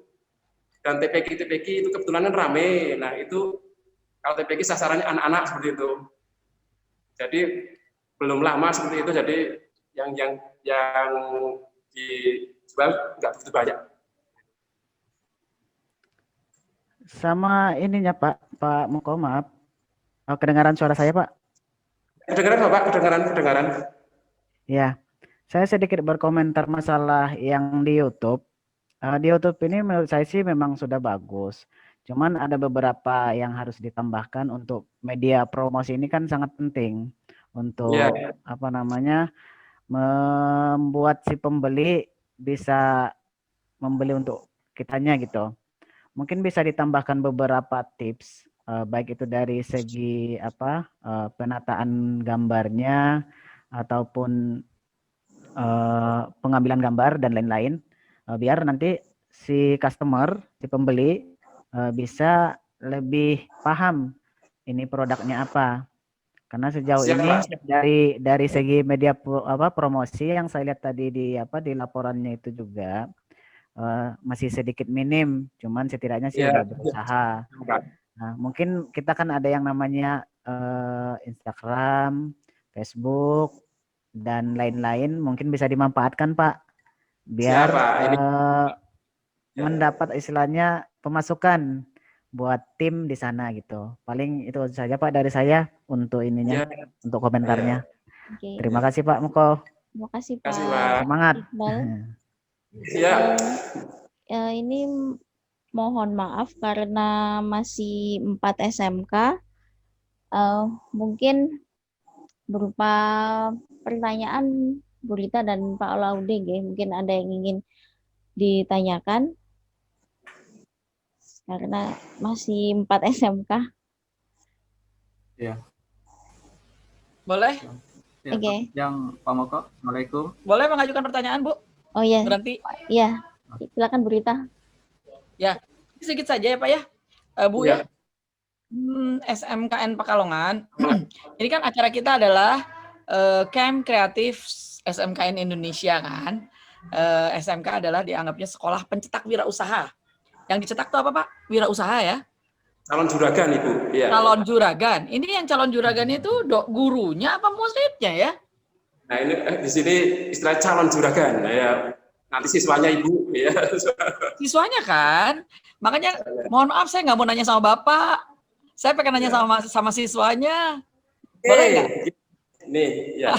M: Dan TPK itu kebetulan kan rame. Nah itu kalau TPK sasarannya anak-anak seperti itu. Jadi belum lama seperti itu. Jadi yang dijual nggak begitu banyak.
E: Sama ininya Pak Moko, maaf. Kedengaran suara saya Pak?
M: Kedengaran Bapak, kedengaran.
E: Ya, saya sedikit berkomentar masalah yang di YouTube. Di YouTube ini menurut saya sih memang sudah bagus. Cuman ada beberapa yang harus ditambahkan untuk media promosi ini kan sangat penting untuk membuat si pembeli bisa membeli untuk kitanya gitu. Mungkin bisa ditambahkan beberapa tips, baik itu dari segi penataan gambarnya ataupun pengambilan gambar dan lain-lain, biar nanti si customer, si pembeli bisa lebih paham ini produknya apa. Karena sejauh ini dari segi media promosi yang saya lihat tadi di laporannya itu juga masih sedikit minim, cuman setidaknya sih udah berusaha. Nah, mungkin kita kan ada yang namanya Instagram, Facebook, dan lain-lain, mungkin bisa dimanfaatkan Pak, biar mendapat istilahnya pemasukan buat tim di sana gitu. Paling itu saja Pak dari saya untuk ininya, untuk komentarnya.
A: Okay.
E: Terima kasih Pak Moko.
A: Terima kasih Pak.
E: Semangat.
A: Ini mohon maaf karena masih 4 SMK. Mungkin berupa pertanyaan Bu Rita dan Pak Laude, mungkin ada yang ingin ditanyakan karena masih 4 SMK.
G: Ya.
F: Boleh?
G: Ya,
A: Oke.
G: Yang Pak Moko, Assalamualaikum.
F: Boleh mengajukan pertanyaan Bu?
A: Oh iya.
F: Berhenti?
A: Iya. Silakan Bu Rita.
F: Ya, sedikit saja ya Pak ya. Bu ya. SMKN Pekalongan. Ini kan acara kita adalah Camp Kreatif SMKN Indonesia kan. SMK adalah dianggapnya sekolah pencetak wirausaha. Yang dicetak itu apa Pak? Wirausaha ya?
M: Calon juragan Ibu. Ya.
F: Calon juragan. Ini yang calon juragan itu gurunya apa muridnya ya?
M: Nah ini di sini istilah calon juragan. Ya. Nanti siswanya Ibu. Ya.
F: Siswanya kan? Makanya mohon maaf saya nggak mau nanya sama Bapak. Saya pengen nanya sama siswanya. Boleh nggak?
M: Nih, ya.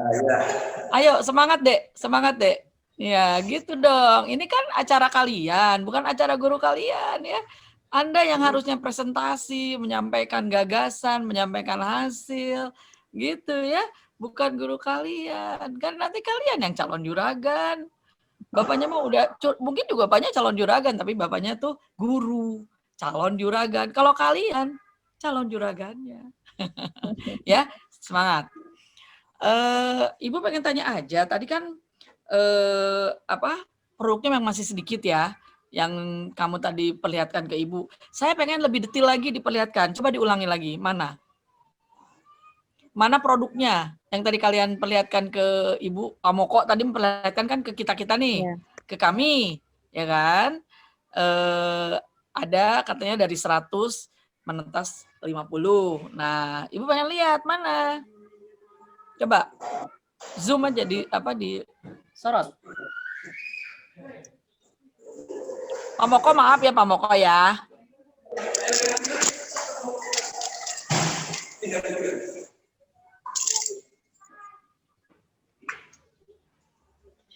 M: Ya.
F: Ayo, semangat, Dek. Semangat, Dek. Ya, gitu dong. Ini kan acara kalian, bukan acara guru kalian ya. Anda yang harusnya presentasi, menyampaikan gagasan, menyampaikan hasil, gitu ya. Bukan guru kalian. Kan nanti kalian yang calon juragan. Bapaknya mah udah, mungkin juga bapaknya calon juragan, tapi bapaknya tuh guru, calon juragan. Kalau kalian, calon juragannya. Ya, semangat. Ibu pengen tanya aja, tadi kan produknya memang masih sedikit ya, yang kamu tadi perlihatkan ke Ibu. Saya pengen lebih detail lagi diperlihatkan. Coba diulangi lagi, mana? Mana produknya yang tadi kalian perlihatkan ke Ibu? Pak Moko tadi memperlihatkan kan ke kita-kita nih, ke kami, ya kan? Ada katanya dari 100 menetas 50. Nah, Ibu pengen lihat mana? Coba zoom aja di sorot. Pak Moko, maaf ya Pak Moko ya.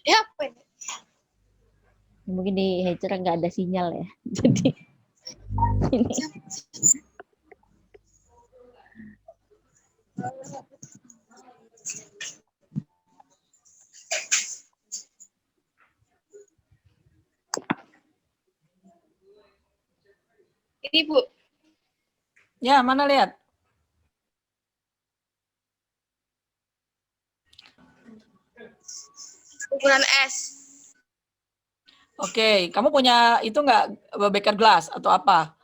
L: Ya,
A: Mungkin di Hatcher nggak ada sinyal ya. Jadi ini.
L: Ini Bu.
F: Ya, mana lihat?
L: Ukuran S.
F: Oke, kamu punya itu nggak beker gelas atau apa?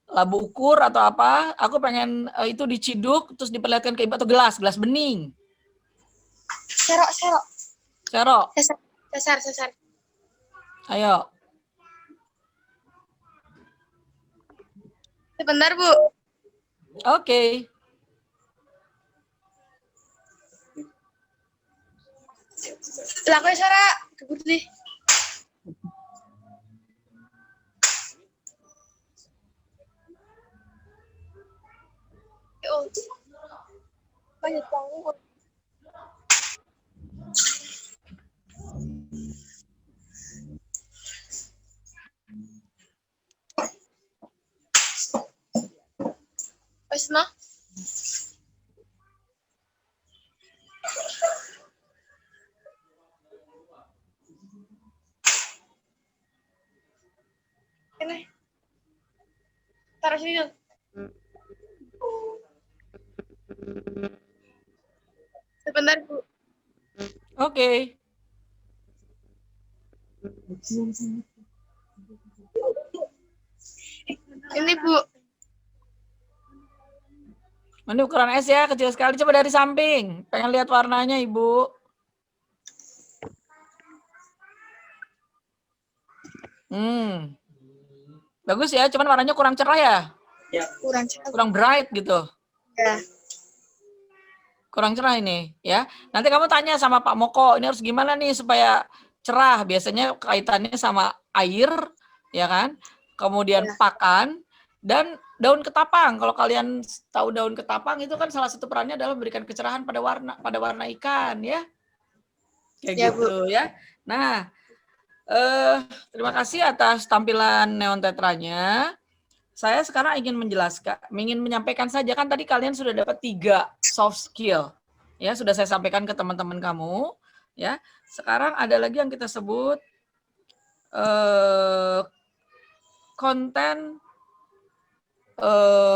F: Labu ukur atau apa? Aku pengen itu diciduk terus diperlihatkan ke Ibu atau gelas bening.
L: Serok.
F: Serok.
L: Sesar.
F: Ayo.
L: Sebentar, Bu.
F: Oke.
L: Lakuin Sarah. Kebut nih. Oh. Banyak banget. Wes mah. Ini. Taruh sini dong. Sebentar, Bu.
F: Oke.
L: Ini, Bu.
F: Ini ukuran es ya, kecil sekali. Coba dari samping. Pengen lihat warnanya, Ibu. Bagus ya, cuman warnanya kurang cerah ya?
L: Ya, kurang cerah.
F: Kurang bright gitu.
L: Ya.
F: Kurang cerah ini, ya. Nanti kamu tanya sama Pak Moko, ini harus gimana nih supaya cerah? Biasanya kaitannya sama air, ya kan? Kemudian pakan dan daun ketapang. Kalau kalian tahu daun ketapang itu kan salah satu perannya adalah memberikan kecerahan pada warna ikan, ya. Kayak
L: Ya,
F: gitu,
L: Bu.
F: ya. Nah, terima kasih atas tampilan neon tetranya. Saya sekarang ingin menyampaikan saja, kan tadi kalian sudah dapat 3 soft skill, ya sudah saya sampaikan ke teman-teman kamu, ya. Sekarang ada lagi yang kita sebut konten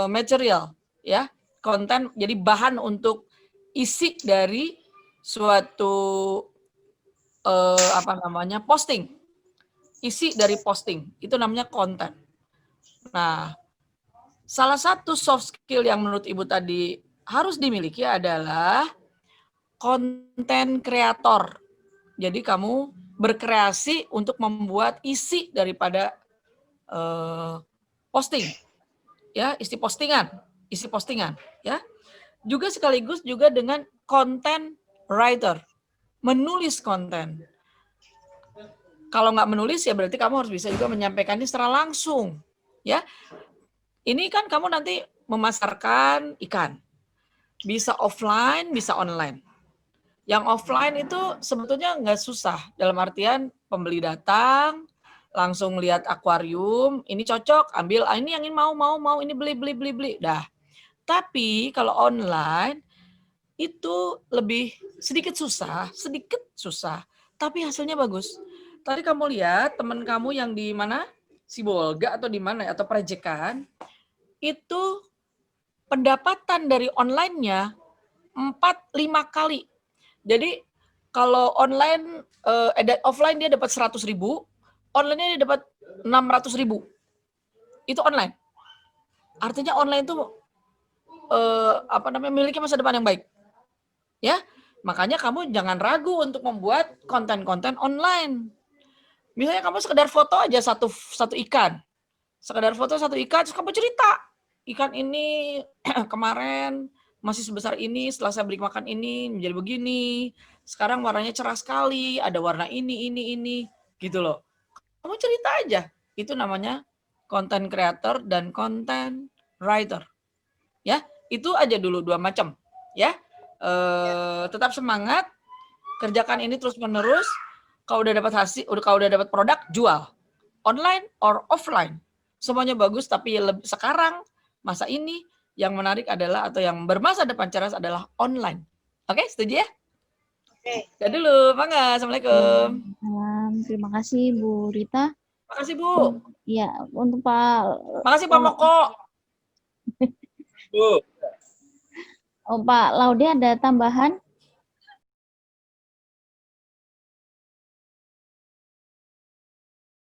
F: material, ya, konten jadi bahan untuk isi dari suatu posting, isi dari posting itu namanya konten. Nah, salah satu soft skill yang menurut Ibu tadi harus dimiliki adalah konten kreator. Jadi kamu berkreasi untuk membuat isi daripada posting, ya, isi postingan, ya. Juga sekaligus juga dengan content writer, menulis konten. Kalau nggak menulis ya berarti kamu harus bisa juga menyampaikannya secara langsung, ya. Ini kan kamu nanti memasarkan ikan. Bisa offline, bisa online. Yang offline itu sebetulnya nggak susah. Dalam artian pembeli datang, langsung lihat akuarium, ini cocok, ambil, ini yang ini mau, ini beli. Dah. Tapi kalau online, itu lebih sedikit susah, tapi hasilnya bagus. Tadi kamu lihat teman kamu yang di mana? Sibolga atau di mana? Atau Prajekan, itu pendapatan dari online-nya 4-5 kali. Jadi kalau online, offline dia dapat 100.000, online-nya dia dapat 600.000. Itu online. Artinya online itu memiliki masa depan yang baik. Ya, makanya kamu jangan ragu untuk membuat konten-konten online. Misalnya kamu sekedar foto aja satu ikan. Sekedar foto satu ikan, terus kamu cerita. Ikan ini kemarin masih sebesar ini, setelah saya beri makan ini menjadi begini. Sekarang warnanya cerah sekali, ada warna ini, gitu loh. Kamu cerita aja. Itu namanya content creator dan content writer. Ya, itu aja dulu 2 macam, ya. Tetap semangat, kerjakan ini terus-menerus. Kalau udah dapat hasil, kalau udah dapat produk, jual. Online or offline. Semuanya bagus, tapi sekarang masa ini yang menarik adalah atau yang bermasa depan cerah adalah online. Oke, setuju ya? Oke. Udah dulu, Mangga. Assalamualaikum.
A: Terima kasih Bu Rita.
F: Makasih Bu.
A: Iya, untuk Pak.
F: Makasih Pak Moko. Bu.
A: Oh, Pak Laude ada tambahan?